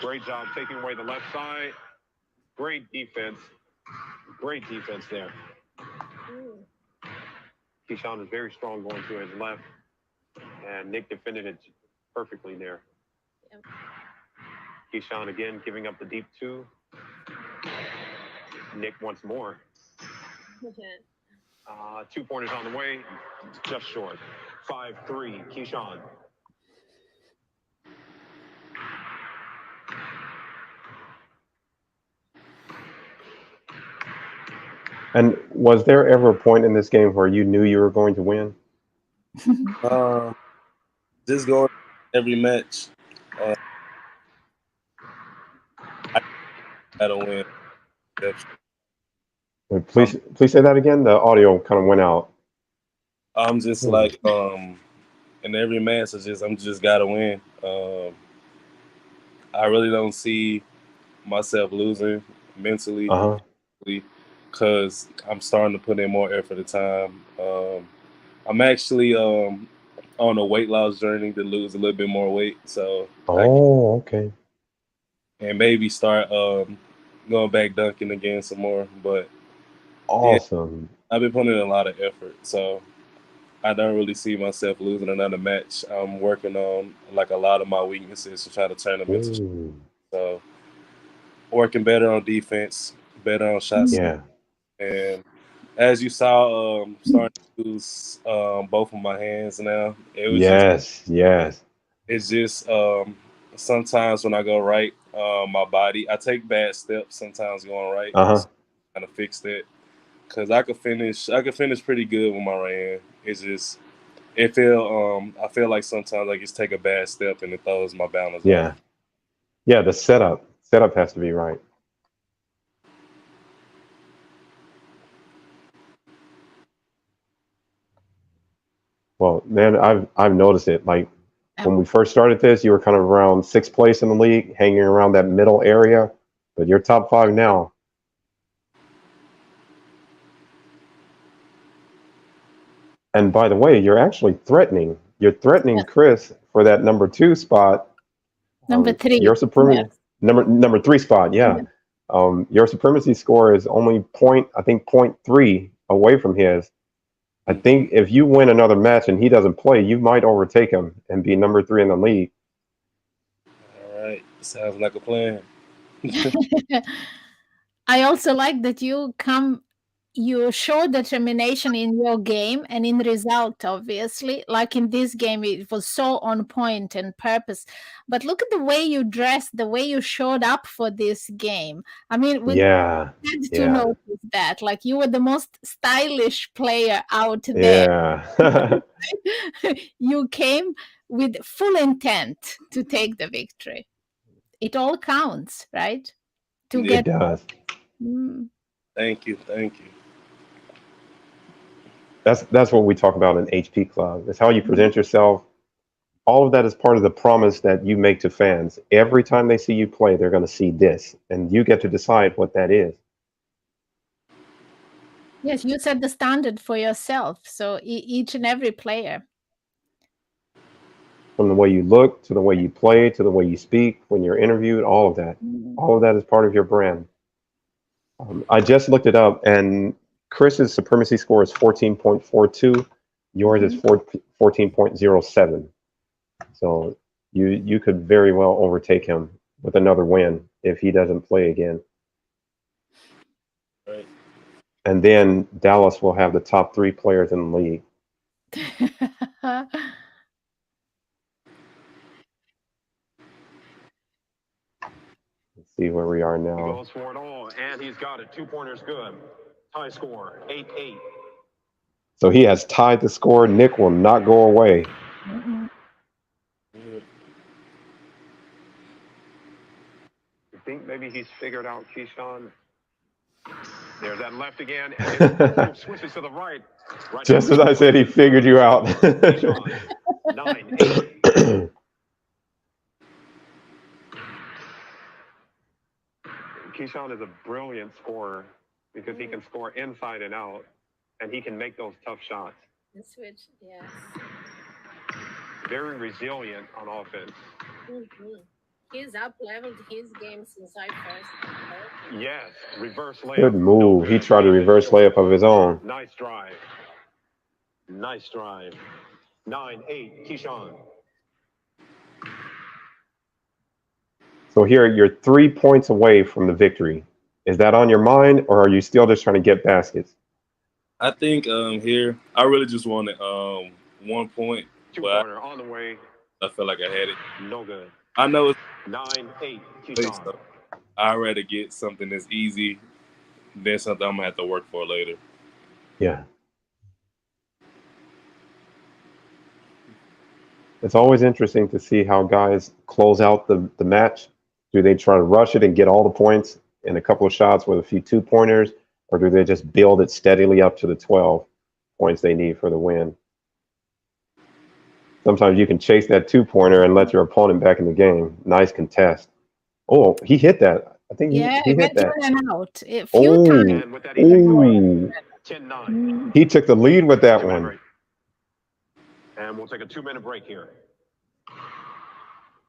Great job taking away the left side. Great defense. Great defense there. Keyshawn is very strong going to his left, and Nick defended it perfectly there. Yep. Keyshawn again giving up the deep 2. Nick once more. 2-pointers on the way, just short. 5-3, Keyshawn. And was there ever a point in this game where you knew you were going to win? Just going every match. I don't win. Wait, please say that again. The audio kind of went out. I'm just like in every match, I'm just gotta win. I really don't see myself losing mentally, because I'm starting to put in more effort at time. I'm actually on a weight loss journey to lose a little bit more weight, so okay. And maybe start going back dunking again some more. But awesome. Yeah, I've been putting in a lot of effort, so I don't really see myself losing another match. I'm working on like a lot of my weaknesses to try to turn them into. So working better on defense, better on shots. Yeah. And as you saw, starting to use both of my hands now. It was yes. It's just sometimes when I go right, my body, I take bad steps sometimes going right. So kind of fix that, because I could finish pretty good with my right hand. It's just I feel like sometimes I just take a bad step and it throws my balance off. Yeah, the setup has to be right. Well, man, I've noticed it. Like when we first started this, you were kind of around 6th place in the league, hanging around that middle area, but you're top 5 now. And by the way, you're actually threatening. You're threatening Chris for that number 2 spot. Number 3. Your supremacy number 3 spot. Yeah. Your supremacy score is only 0.3 away from his. I think if you win another match and he doesn't play, you might overtake him and be number 3 in the league. All right. Sounds like a plan. I also like that you show determination in your game and in result, obviously. Like in this game, it was so on point and purpose. But look at the way you dressed, the way you showed up for this game. I mean, we had to notice that. Like, you were the most stylish player out there. Yeah. You came with full intent to take the victory. It all counts, right? It does. Thank you. That's what we talk about in HP Club. It's how you present yourself. All of that is part of the promise that you make to fans. Every time they see you play, they're going to see this, and you get to decide what that is. Yes, you set the standard for yourself. So each and every player. From the way you look, to the way you play, to the way you speak, when you're interviewed, all of that. All of that is part of your brand. I just looked it up, and Chris's supremacy score is 14.42. Yours is 14.07. So you could very well overtake him with another win if he doesn't play again. Right. and then Dallas will have the top 3 players in the league. Let's see where we are He now. goes for it all, and he's got it. 2-pointers good. High score, 8-8. So he has tied the score. Nick will not go away. You think maybe he's figured out Keyshawn? There's that left again, and switches to the right. Just as I said, he figured you out. 9-8. Keyshawn is a brilliant scorer because he can score inside and out, and he can make those tough shots. The switch, yes. Very resilient on offense. He's up-leveled his game since I first. Yes, reverse layup. Good move. He tried a reverse layup of his own. Nice drive. Nice drive. 9-8, Keyshawn. So here, you're 3 points away from the victory. Is that on your mind, or are you still just trying to get baskets? I think here I really just wanted 1 point. 2-pointer on the way. I feel like I had it. No good. I know it's 9-8, so Keyshawn. I'd rather get something that's easy than something I'm gonna have to work for later. Yeah. It's always interesting to see how guys close out the match. Do they try to rush it and get all the points in a couple of shots with a few 2-pointers, or do they just build it steadily up to the 12 points they need for the win? Sometimes you can chase that 2-pointer and let your opponent back in the game. Nice contest. Oh, he hit that. I think he hit that. Out a few times. And with that, he takes away 10-9. He took the lead with that one. And we'll take a 2-minute break here.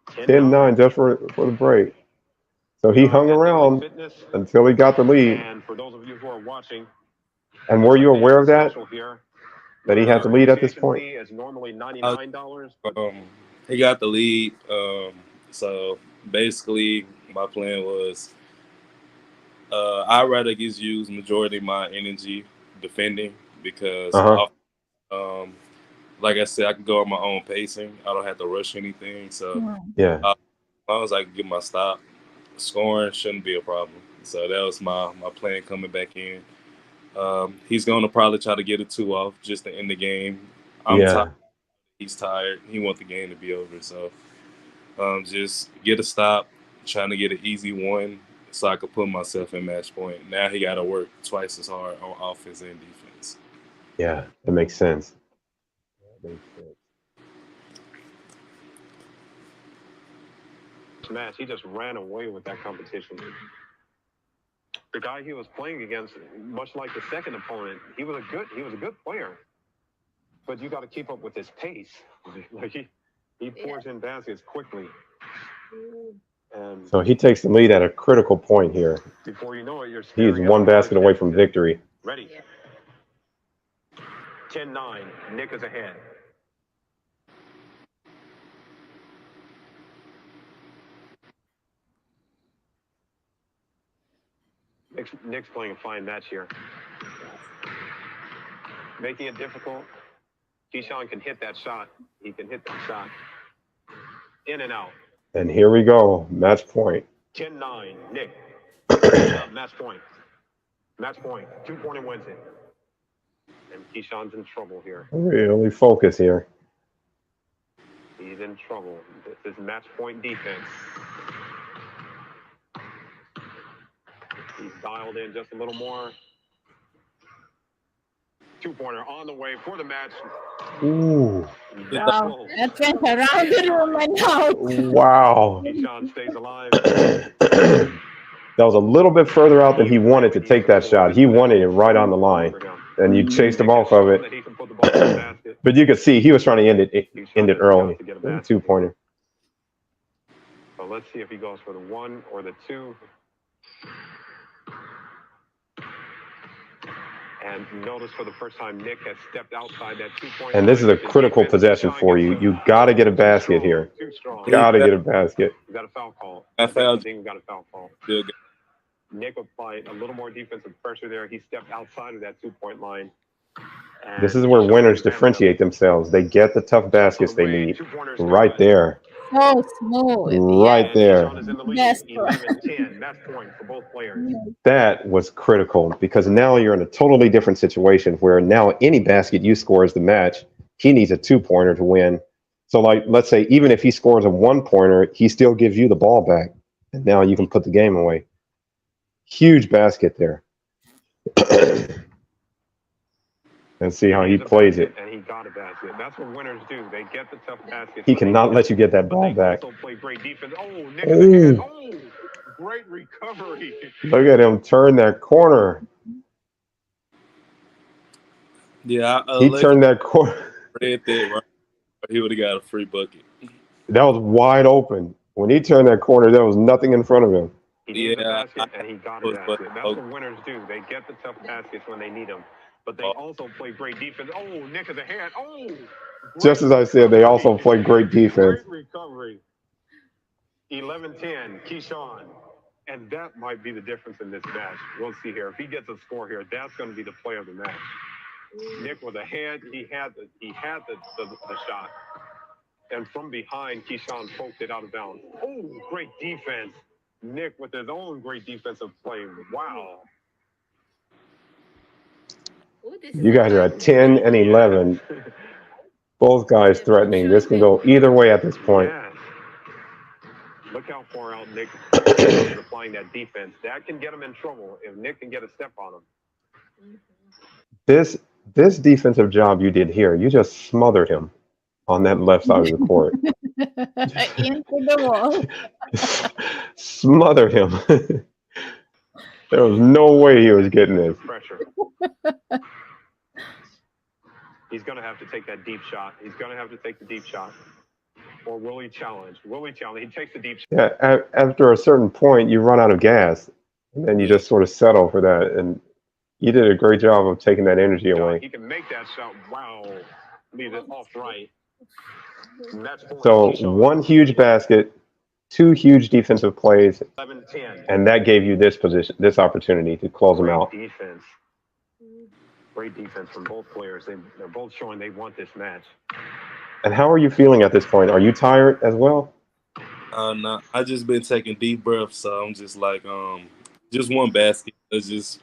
10-9 just for the break. So he hung around until he got the lead. And for those of you who are watching, and were you aware of that? That he had the lead at this point? Is normally $99. He got the lead. So basically, my plan was I'd rather just use majority of my energy defending because, like I said, I can go on my own pacing. I don't have to rush anything. So yeah, as long as I can get my stop, scoring shouldn't be a problem. So that was my plan coming back in. He's going to probably try to get a 2 off just to end the game. I'm tired. He's tired. He wants the game to be over. So just get a stop, trying to get an easy 1 so I could put myself in match point. Now he got to work twice as hard on offense and defense. Yeah, that makes sense. Match, he just ran away with that competition. The guy he was playing against, much like the second opponent, he was a good player. But you got to keep up with his pace. Like he pours in baskets quickly. And so he takes the lead at a critical point here. Before you know it, you're he's 1 basket away from victory. Ready. 10-9. Nick is ahead. Nick's playing a fine match here. Making it difficult. Keyshawn can hit that shot. He can hit that shot. In and out. And here we go. Match point. 10-9. Nick. Match point. Match point. 2-pointer wins it. And Keyshawn's in trouble here. Really focus here. He's in trouble. This is match point defense. He's dialed in just a little more. 2-pointer on the way for the match. Ooh. Wow. That went around the room and out. Wow. Keyshawn stays alive. That was a little bit further out than he wanted to take that shot. He wanted it right on the line. And you chased him off of it. But you could see he was trying to end it early. The 2-pointer. So let's see if he goes for the 1 or the 2. And notice for the first time, Nick has stepped outside that 2-point. And this is a critical possession for you. You got to get a basket here. Got to get a basket. You got a foul call. I fouled. You got a foul call. Nick applied a little more defensive pressure there. He stepped outside of that 2-point line. This is where winners differentiate themselves. They get the tough baskets they need. Right there. So smooth. Right there. Yes. 11-10. Match point for both players. That was critical because now you're in a totally different situation where now any basket you score is the match. He needs a 2-pointer to win. So, like, let's say even if he scores a 1-pointer, he still gives you the ball back. And now you can put the game away. Huge basket there. And see how he plays it. And he got a basket. That's what winners do. They get the tough baskets. He cannot let you get that ball back. Also play great defense. Oh, Nick in the hand. Oh, great recovery. Look at him turn that corner. Yeah, he turned that corner. Right there, he would have got a free bucket. That was wide open. When he turned that corner, there was nothing in front of him. He needed a basket, and he got a basket. That's what winners do. They get the tough baskets when they need them. But they also play great defense. Oh, Nick in the hand. Oh, just as I said, they also play great defense. Great recovery. 11-10, Keyshawn. And that might be the difference in this match. We'll see here. If he gets a score here, that's going to be the play of the match. Nick with a hand. He had the shot. And from behind, Keyshawn poked it out of bounds. Oh, great defense. Nick with his own great defensive play. Wow. You guys are at 10 and 11. Both guys threatening. This can go either way at this point. Yes. Look how far out Nick is applying that defense. That can get him in trouble if Nick can get a step on him. This defensive job you did here, you just smothered him on that left side of the court. Into the wall. Smothered him. There was no way he was getting this. Pressure. He's going to have to take that deep shot. He's going to have to take the deep shot. Or will he challenge? Will he challenge? He takes the deep shot. Yeah, after a certain point, you run out of gas. And then you just sort of settle for that. And you did a great job of taking that energy away. He can make that shot. Wow. Leave it off right. So one huge basket, 2 huge defensive plays, 11-10. and that gave you this opportunity to close them out. Defense. Great defense from both players. They're both showing they want this match. And how are you feeling at this point? Are you tired as well? No, I just been taking deep breaths, so I'm just like, just one basket. Let's just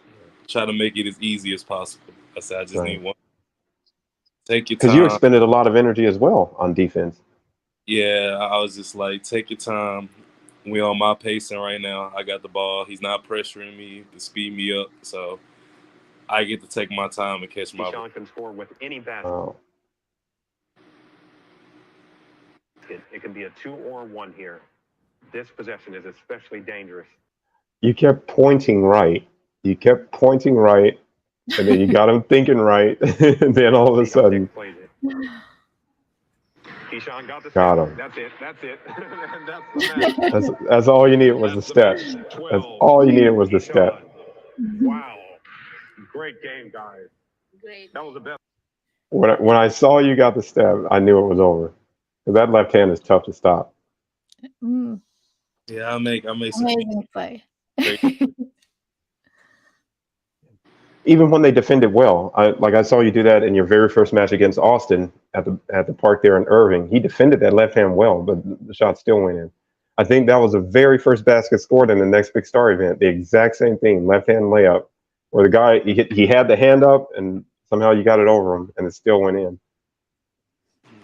try to make it as easy as possible. I said I just need one. Take your time. Because you expended a lot of energy as well on defense. Yeah, I was just like, take your time. We on my pacing right now. I got the ball. He's not pressuring me to speed me up, so I get to take my time and catch my. Keyshawn can score with any basket. Oh. It can be a 2 or a 1 here. This possession is especially dangerous. You kept pointing right. And then you got him thinking right. And then all of a sudden. Keyshawn got the got him. That's it. That's all you needed was the step. That's all you needed was the step. Wow. Great game, guys. Great. That was the best. When I saw you got the step, I knew it was over. Because that left hand is tough to stop. Yeah, I make some amazing play. Even when they defended well, I saw you do that in your very first match against Austin at the park there in Irving. He defended that left hand well, but the shot still went in. I think that was the very first basket scored in the next Big Star event. The exact same thing, left hand layup, where the guy he had the hand up and somehow you got it over him and it still went in.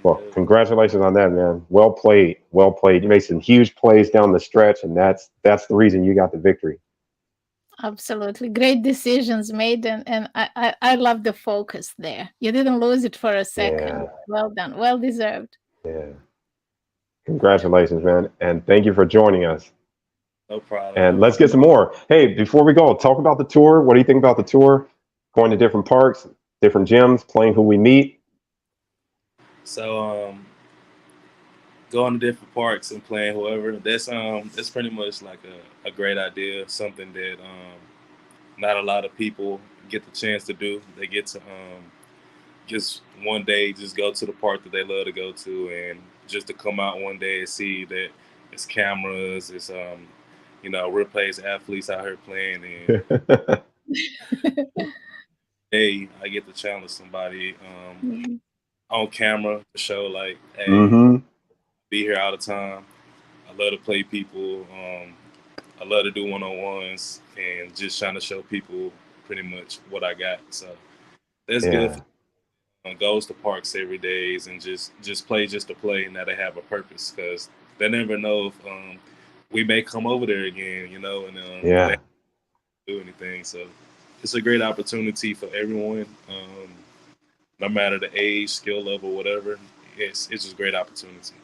Well, congratulations on that, man. Well played. You made some huge plays down the stretch, and that's the reason you got the victory. Absolutely. Great decisions made, and I love the focus there. You didn't lose it for a second. Yeah. Well done. Well deserved. Yeah. Congratulations, man. And thank you for joining us. No problem. And let's get some more. Hey, before we go, talk about the tour. What do you think about the tour? Going to different parks, different gyms, playing who we meet. So going to different parks and playing whoever, that's pretty much like a great idea, something that not a lot of people get the chance to do. They get to just one day just go to the park that they love to go to, and just to come out one day and see that it's cameras, it's Rimpage athletes out here playing, and hey, I get to challenge somebody on camera to show like, hey, be here all the time. I love to play people. I love to do one-on-ones and just trying to show people pretty much what I got. So that's good. Goes to parks every day and just play just to play, and that they have a purpose, because they never know if we may come over there again, and they do anything. So it's a great opportunity for everyone, no matter the age, skill level, whatever. It's just a great opportunity.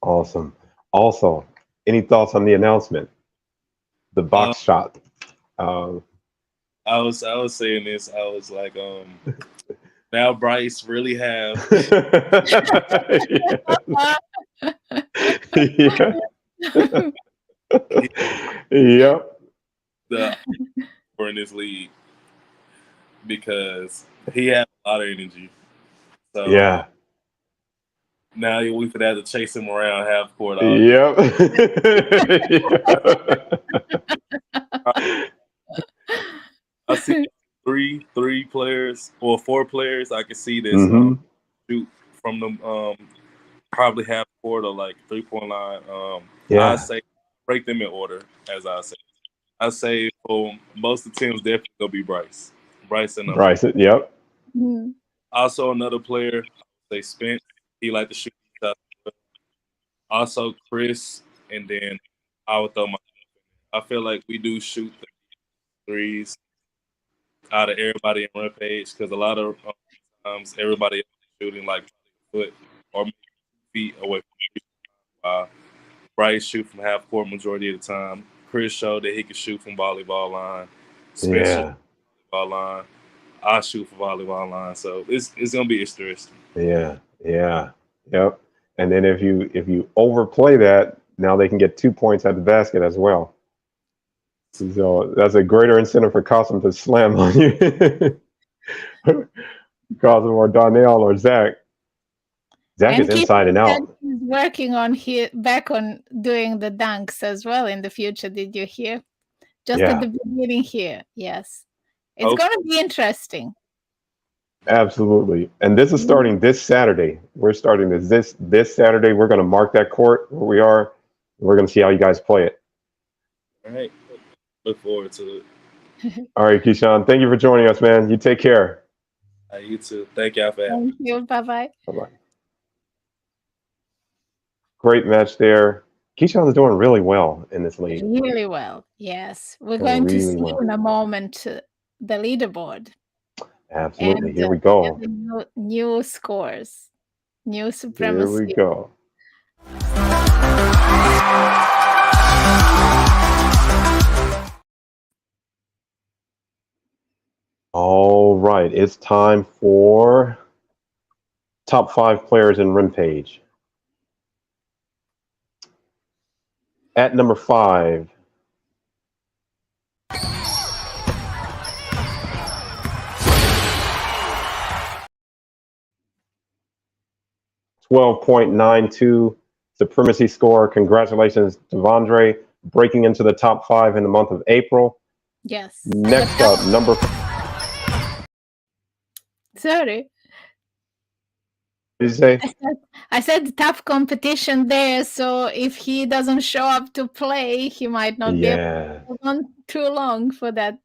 Awesome. Also, any thoughts on the announcement? The box shot. I was saying this. I was like, now Bryce really have. Yep. For in this league, because he had a lot of energy. So yeah. Now we could have to chase him around half court. Yep. I see three players or four players. I can see this shoot from them probably half court or like 3-point line. I say break them in order, as I say. I say for most of the teams, definitely gonna be Bryce. Bryce and Bryce. Yep. Also another player, say Spence. He like to shoot shots. Also Chris, and then I would throw my. I feel like we do shoot the threes out of everybody in Rimpage, because a lot of times everybody is shooting like a foot or feet away from Bryce shoot from half court majority of the time. Chris showed that he could shoot from volleyball line. Spence shoot from volleyball line. I shoot for volleyball line. So it's gonna be interesting. Yeah. Yep. And then if you overplay that, now they can get 2 points at the basket as well. So that's a greater incentive for Cosm to slam on you. Cosm or Donnell or Zach. Zach is inside and out. He's working on back on doing the dunks as well in the future. Did you hear? Just at the beginning here. Yes. It's going to be interesting. Absolutely. And this is starting this Saturday. We're starting this Saturday. We're going to mark that court where we are. We're going to see how you guys play it. All right. Look forward to it. All right, Keyshawn. Thank you for joining us, man. You take care. You too. Thank y'all for having me. Thank you. Bye-bye. Bye-bye. Great match there. Keyshawn is doing really well in this league. Really well. Yes. We're going to see in a moment the leaderboard. Absolutely. And, here we go. New scores. New supremacy. Here we go. All right. It's time for top 5 players in Rimpage. At number 5, .92 supremacy score. Congratulations, Devondre, breaking into the top 5 in the month of April. Yes. Next up, number. Sorry. What did you say? I said tough competition there, so if he doesn't show up to play, he might not be able to hold on too long for that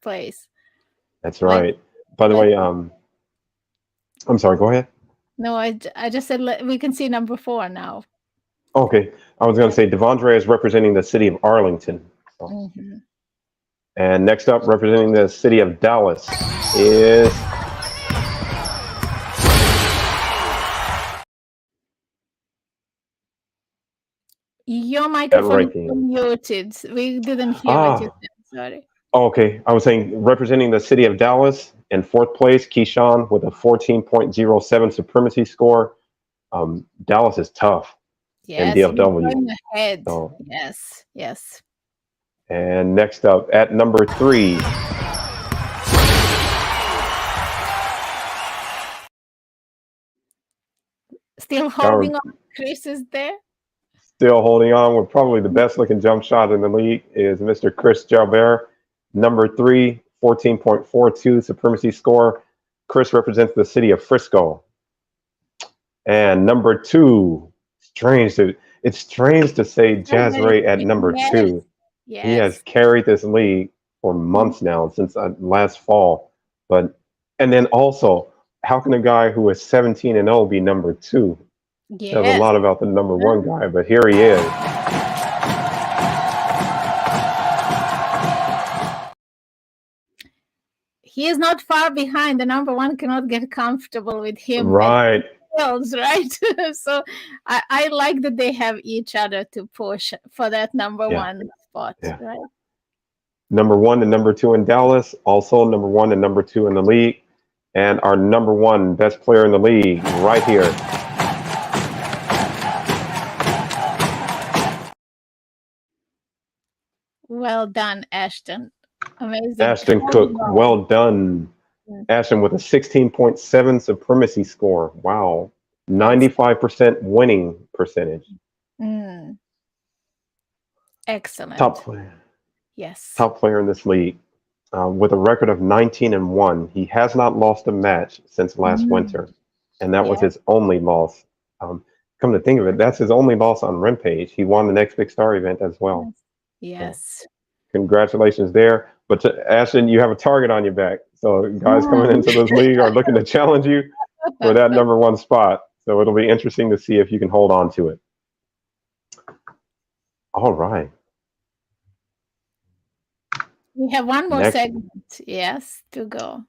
place. That's right. By the way, I'm sorry, go ahead. No, I just said we can see number 4 now. Okay. I was going to say Devondre is representing the city of Arlington. So. And next up, representing the city of Dallas is... Your microphone is muted. We didn't hear what you said. Sorry. Okay. I was saying representing the city of Dallas in 4th place, Keyshawn with a 14.07 supremacy score. Dallas is tough. Yes, in DFW. Going ahead. So. Yes. And next up at number 3. Still holding on. Chris is there. Still holding on with probably the best looking jump shot in the league is Mr. Chris Jalbert. Number 3, 14.42 supremacy score. Chris represents the city of Frisco. And number 2, it's strange to say Jazz Ray at number 2. Yes. He has carried this league for months now, since last fall. And then also, how can a guy who is 17-0 be number 2? Yes. Says a lot about the number 1 guy, but here he is. He is not far behind. The number 1 cannot get comfortable with him. Right. Else, right? So I like that they have each other to push for that number 1 spot, right? Number 1 and number 2 in Dallas, also number 1 and number 2 in the league, and our number 1 best player in the league right here. Well done, Ashton. Amazing. Ashton Cook, well done. Ashton with a 16.7 supremacy score. Wow. 95% winning percentage. Excellent. Top player. Yes. Top player in this league. With a record of 19-1. He has not lost a match since last winter. And that was his only loss. Come to think of it, that's his only loss on Rimpage. He won the Next Big Star event as well. Yes. So, congratulations there. But Ashton, you have a target on your back. So guys coming into this league are looking to challenge you for that number 1 spot. So it'll be interesting to see if you can hold on to it. All right. We have one more segment, yes, to go.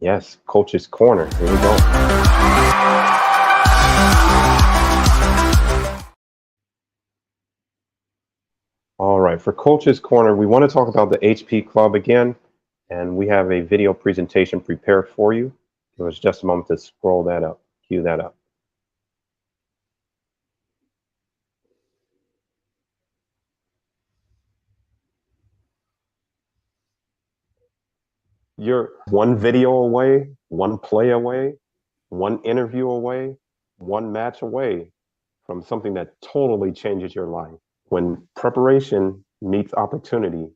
Yes, Coach's Corner. Here we go. All right, for Coach's Corner, we want to talk about the HP Club again, and we have a video presentation prepared for you. Give us just a moment to scroll that up, cue that up. You're one video away, one play away, one interview away, one match away from something that totally changes your life. When preparation meets opportunity,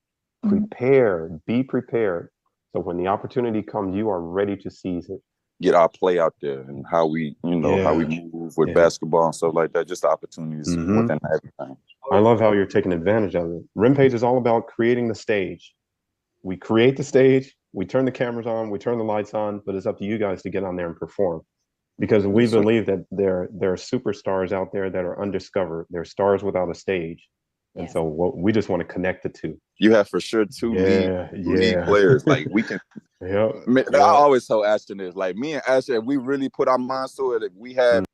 prepare, be prepared. So when the opportunity comes, you are ready to seize it. Get our play out there and how we, how we move with basketball and stuff like that. Just the opportunities within everything. I love how you're taking advantage of it. Rimpage is all about creating the stage. We create the stage, we turn the cameras on, we turn the lights on, but it's up to you guys to get on there and perform. Because we believe that there are superstars out there that are undiscovered. They're stars without a stage. And so we just want to connect the two. You have for sure two lead players. Like we can. I always tell Ashton this. Like me and Ashton, if we really put our minds to it, if we have.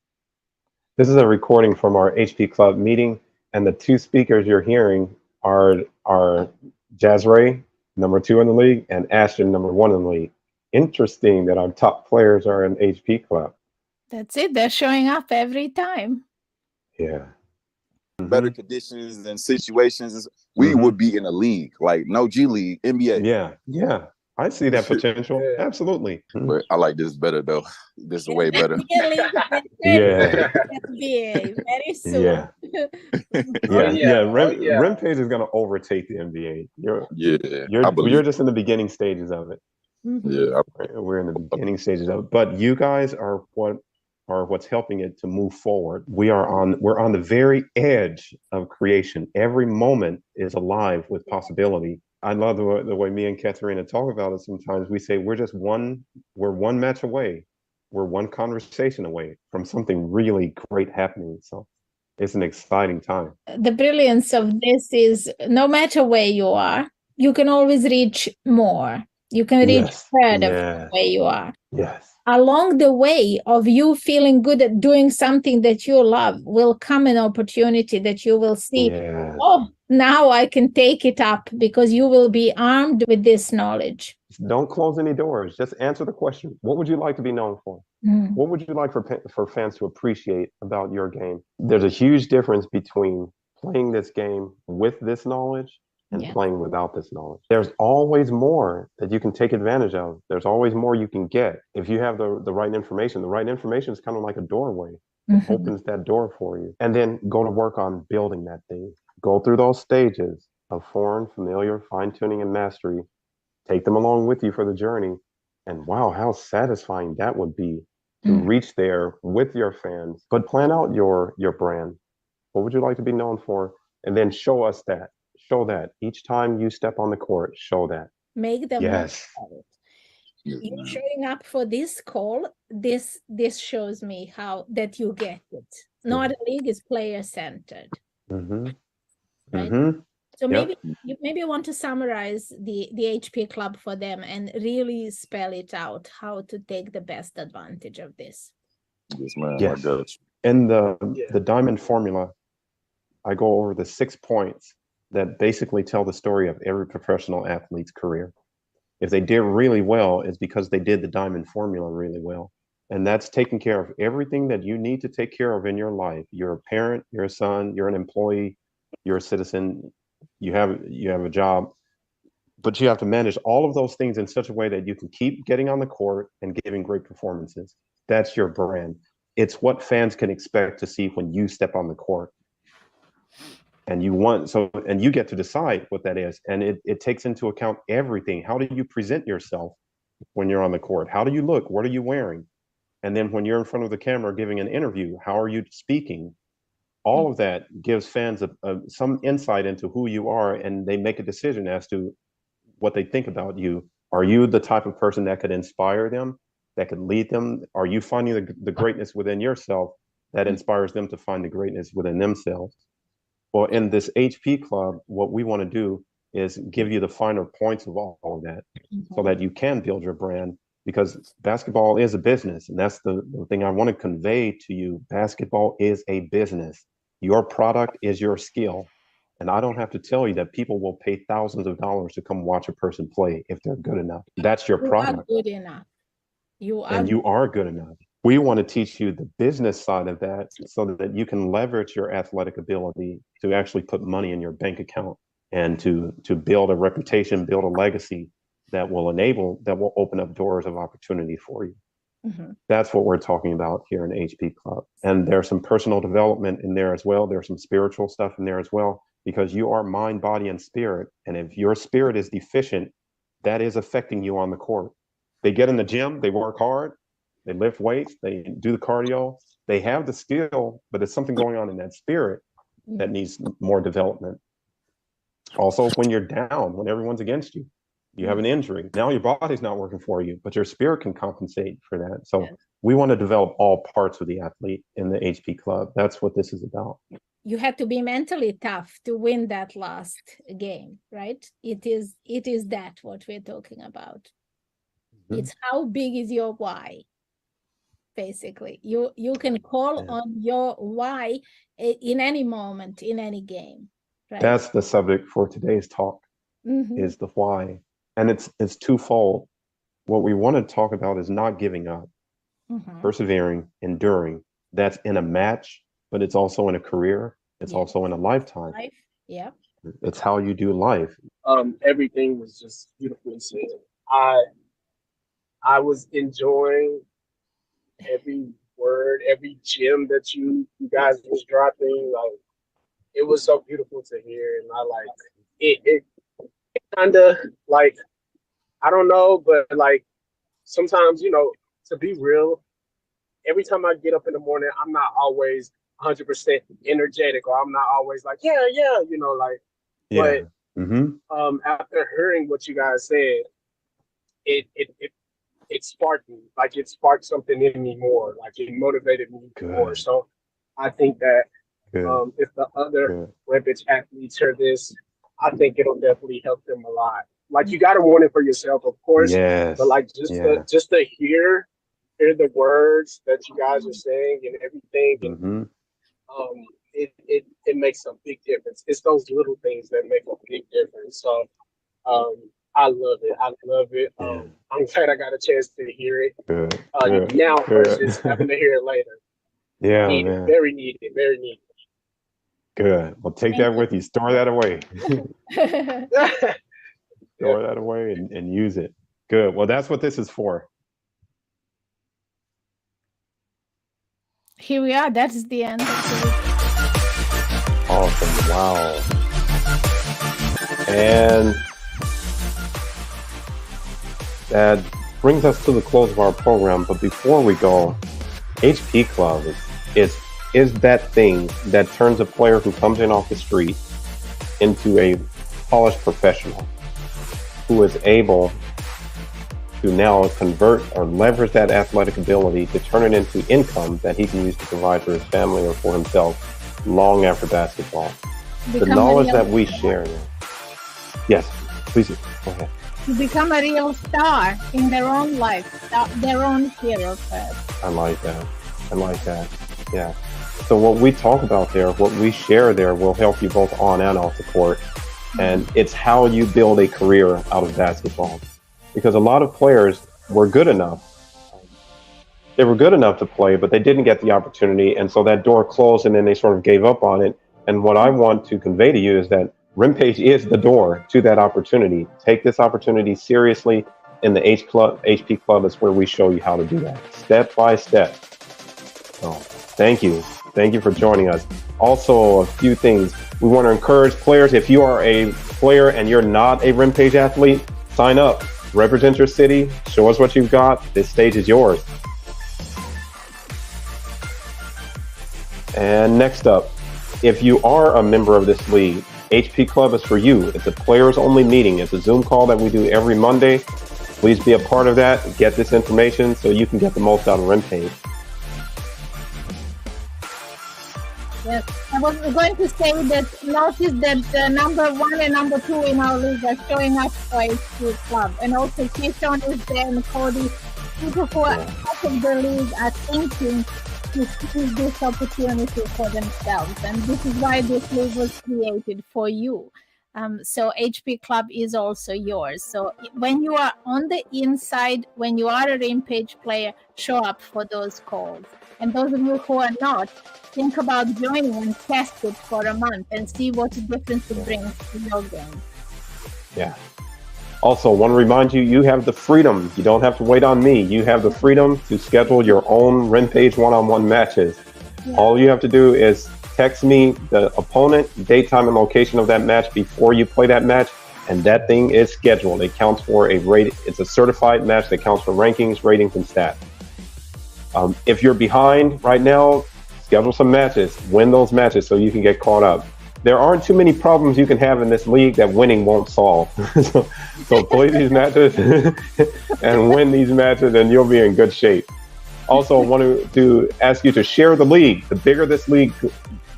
This is a recording from our HP Club meeting, and the 2 speakers you're hearing are Jazz Ray, number 2 in the league, and Ashton, number 1 in the league. Interesting that our top players are in HP Club. That's it. They're showing up every time. Yeah. Better conditions and situations, we would be in a league, like no G League, NBA. Yeah. I see that potential. Absolutely. But I like this better though. This is way better. NBA very soon. Rimpage is going to overtake the NBA. You're just in the beginning stages of it. We're in the beginning stages of it. But you guys are what's helping it to move forward. We're on the very edge of creation. Every moment is alive with possibility. I love the way me and Katharina talk about it sometimes. We say we're one match away. We're one conversation away from something really great happening. So it's an exciting time. The brilliance of this is no matter where you are, you can always reach more. You can reach further from where you are. Yes. Along the way of you feeling good at doing something that you love will come an opportunity that you will see, oh, now I can take it up, because you will be armed with this knowledge. Don't close any doors. Just answer the question. What would you like to be known for? What would you like for fans to appreciate about your game? There's a huge difference between playing this game with this knowledge and playing without this knowledge. There's always more that you can take advantage of. There's always more you can get if you have the right information. The right information is kind of like a doorway. It opens that door for you. And then go to work on building that thing. Go through those stages of foreign, familiar, fine-tuning, and mastery. Take them along with you for the journey. And wow, how satisfying that would be to reach there with your fans. But plan out your brand. What would you like to be known for? And then show us that. Show that. Each time you step on the court, show that. Make them yes. You're showing up for this call. This shows me how that you get it. Not a league is player centered. Right? So maybe you want to summarize the HP Club for them and really spell it out how to take the best advantage of this. Yes, ma'am. Yes. I got you. In the Diamond formula, I go over the 6 points that basically tell the story of every professional athlete's career. If they did really well, it's because they did the Diamond formula really well. And that's taking care of everything that you need to take care of in your life. You're a parent, you're a son, you're an employee, you're a citizen, you have a job, but you have to manage all of those things in such a way that you can keep getting on the court and giving great performances. That's your brand. It's what fans can expect to see when you step on the court. And you get to decide what that is. And it takes into account everything. How do you present yourself when you're on the court? How do you look? What are you wearing? And then when you're in front of the camera giving an interview, how are you speaking? All of that gives fans some insight into who you are, and they make a decision as to what they think about you. Are you the type of person that could inspire them, that could lead them? Are you finding the greatness within yourself that inspires them to find the greatness within themselves? Well, in this HP Club, what we want to do is give you the finer points of all of that so that you can build your brand, because basketball is a business. And that's the thing I want to convey to you. Basketball is a business. Your product is your skill. And I don't have to tell you that people will pay thousands of dollars to come watch a person play if they're good enough. That's your product. You are good enough. You are good enough. We want to teach you the business side of that so that you can leverage your athletic ability to actually put money in your bank account and to build a reputation, build a legacy that will open up doors of opportunity for you. That's what we're talking about here in HP Club. And there's some personal development in there as well. There's some spiritual stuff in there as well, because you are mind, body, and spirit. And if your spirit is deficient, that is affecting you on the court. They get in the gym, they work hard, they lift weights, they do the cardio, they have the skill, but there's something going on in that spirit that needs more development. Also, when you're down, when everyone's against you, you have an injury. Now your body's not working for you, but your spirit can compensate for that. So we want to develop all parts of the athlete in the HP Club. That's what this is about. You have to be mentally tough to win that last game, right? It is that what we're talking about. It's how big is your why, basically. You can call on your why in any moment, in any game. Right? That's the subject for today's talk, is the why. And it's twofold. What we want to talk about is not giving up, persevering, enduring. That's in a match, but it's also in a career. It's also in a lifetime. It's how you do life. Everything was just beautifully said. I was enjoying every word, every gem that you guys was dropping. Like, it was so beautiful to hear, and I like it. It kind of like, I don't know, but like sometimes, to be real, every time I get up in the morning, I'm not always 100% energetic, or I'm not always like, but after hearing what you guys said, it sparked me. Like, it sparked something in me more. Like, it motivated me more. So I think that if the other Rimpage athletes hear this, I think it'll definitely help them a lot. Like, you got to want it for yourself, of course. But like, just to hear the words that you guys are saying and everything, and it makes a big difference. It's those little things that make a big difference. So I love it. I'm glad I got a chance to hear it now versus having to hear it later. Man. Very needed. Very needed. Good. Well, take that with you. Store that away. Store that away and use it. Good. Well, that's what this is for. Here we are. That is the end. Awesome. Wow. And that brings us to the close of our program. But before we go, HP Club is that thing that turns a player who comes in off the street into a polished professional who is able to now convert or leverage that athletic ability to turn it into income that he can use to provide for his family or for himself long after basketball. The knowledge that we share. Yes, please go ahead. To become a real star in their own life, their own hero first. I like that. Yeah. So what we talk about there, what we share there will help you both on and off the court. And it's how you build a career out of basketball. Because a lot of players were good enough. They were good enough to play, but they didn't get the opportunity. And so that door closed and then they sort of gave up on it. And what I want to convey to you is that Rimpage is the door to that opportunity. Take this opportunity seriously. In the HP Club is where we show you how to do that, step by step. So thank you. Thank you for joining us. Also, a few things. We want to encourage players. If you are a player and you're not a Rimpage athlete, sign up. Represent your city. Show us what you've got. This stage is yours. And next up, if you are a member of this league, HP Club is for you. It's a players-only meeting. It's a Zoom call that we do every Monday. Please be a part of that. Get this information so you can get the most out of Rimpage. Yes, I was going to say that notice that number 1 and number 2 in our league are showing up for HP Club. And also Keyshawn is there and Cody. People who are out of the league are thinking to seize this opportunity for themselves. And this is why this league was created for you. So HP Club is also yours. So when you are on the inside, when you are a Rimpage player, show up for those calls. And those of you who are not, think about joining and test it for a month and see what difference it brings to your game. Yeah. Also, want to remind you, you have the freedom. You don't have to wait on me. You have the freedom to schedule your own Rimpage one-on-one matches. Yeah. All you have to do is text me the opponent, date, time, and location of that match before you play that match, and that thing is scheduled. It counts for a rate. It's a certified match that counts for rankings, ratings, and stats. If you're behind right now, schedule some matches. Win those matches so you can get caught up. There aren't too many problems you can have in this league that winning won't solve. so play these matches and win these matches, and you'll be in good shape. Also, I want to ask you to share the league. The bigger this league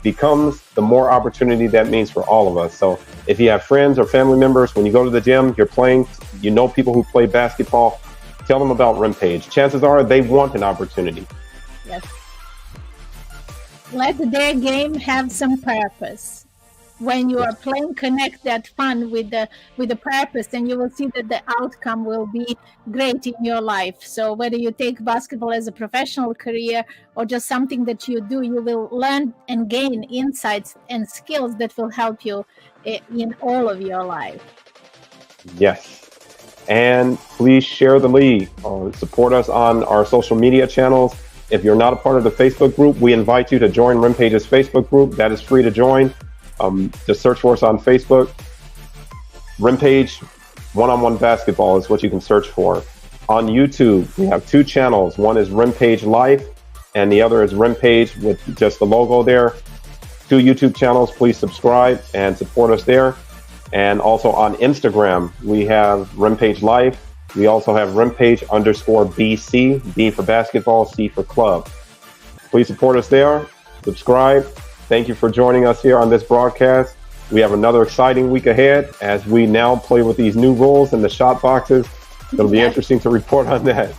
becomes, the more opportunity that means for all of us. So if you have friends or family members, when you go to the gym, you're playing, you know people who play basketball, tell them about Rimpage. Chances are they want an opportunity. Yes. Let their game have some purpose. When you are playing, connect that fun with the purpose, and you will see that the outcome will be great in your life. So whether you take basketball as a professional career or just something that you do, you will learn and gain insights and skills that will help you in all of your life. Yes. And please share the league. Support us on our social media channels. If you're not a part of the Facebook group, we invite you to join Rimpage's Facebook group. That is free to join. Just search for us on Facebook. Rimpage one-on-one basketball is what you can search for. On YouTube, we have 2 channels. One is Rimpage Life, and the other is Rimpage with just the logo there. 2 YouTube channels. Please subscribe and support us there. And also on Instagram, we have Rimpage Life. We also have Rimpage_BC, B for basketball, C for club. Please support us there. Subscribe. Thank you for joining us here on this broadcast. We have another exciting week ahead as we now play with these new rules in the shot boxes. It'll be interesting to report on that.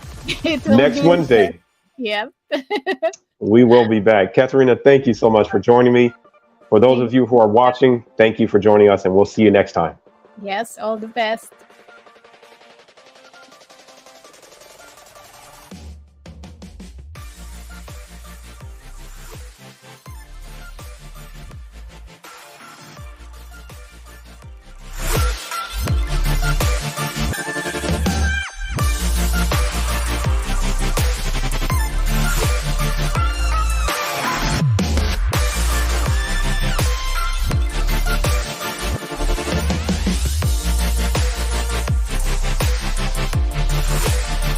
Next Wednesday. Yep. We will be back. Katerina, thank you so much for joining me. For those of you who are watching, thank you for joining us, and we'll see you next time. Yes, all the best.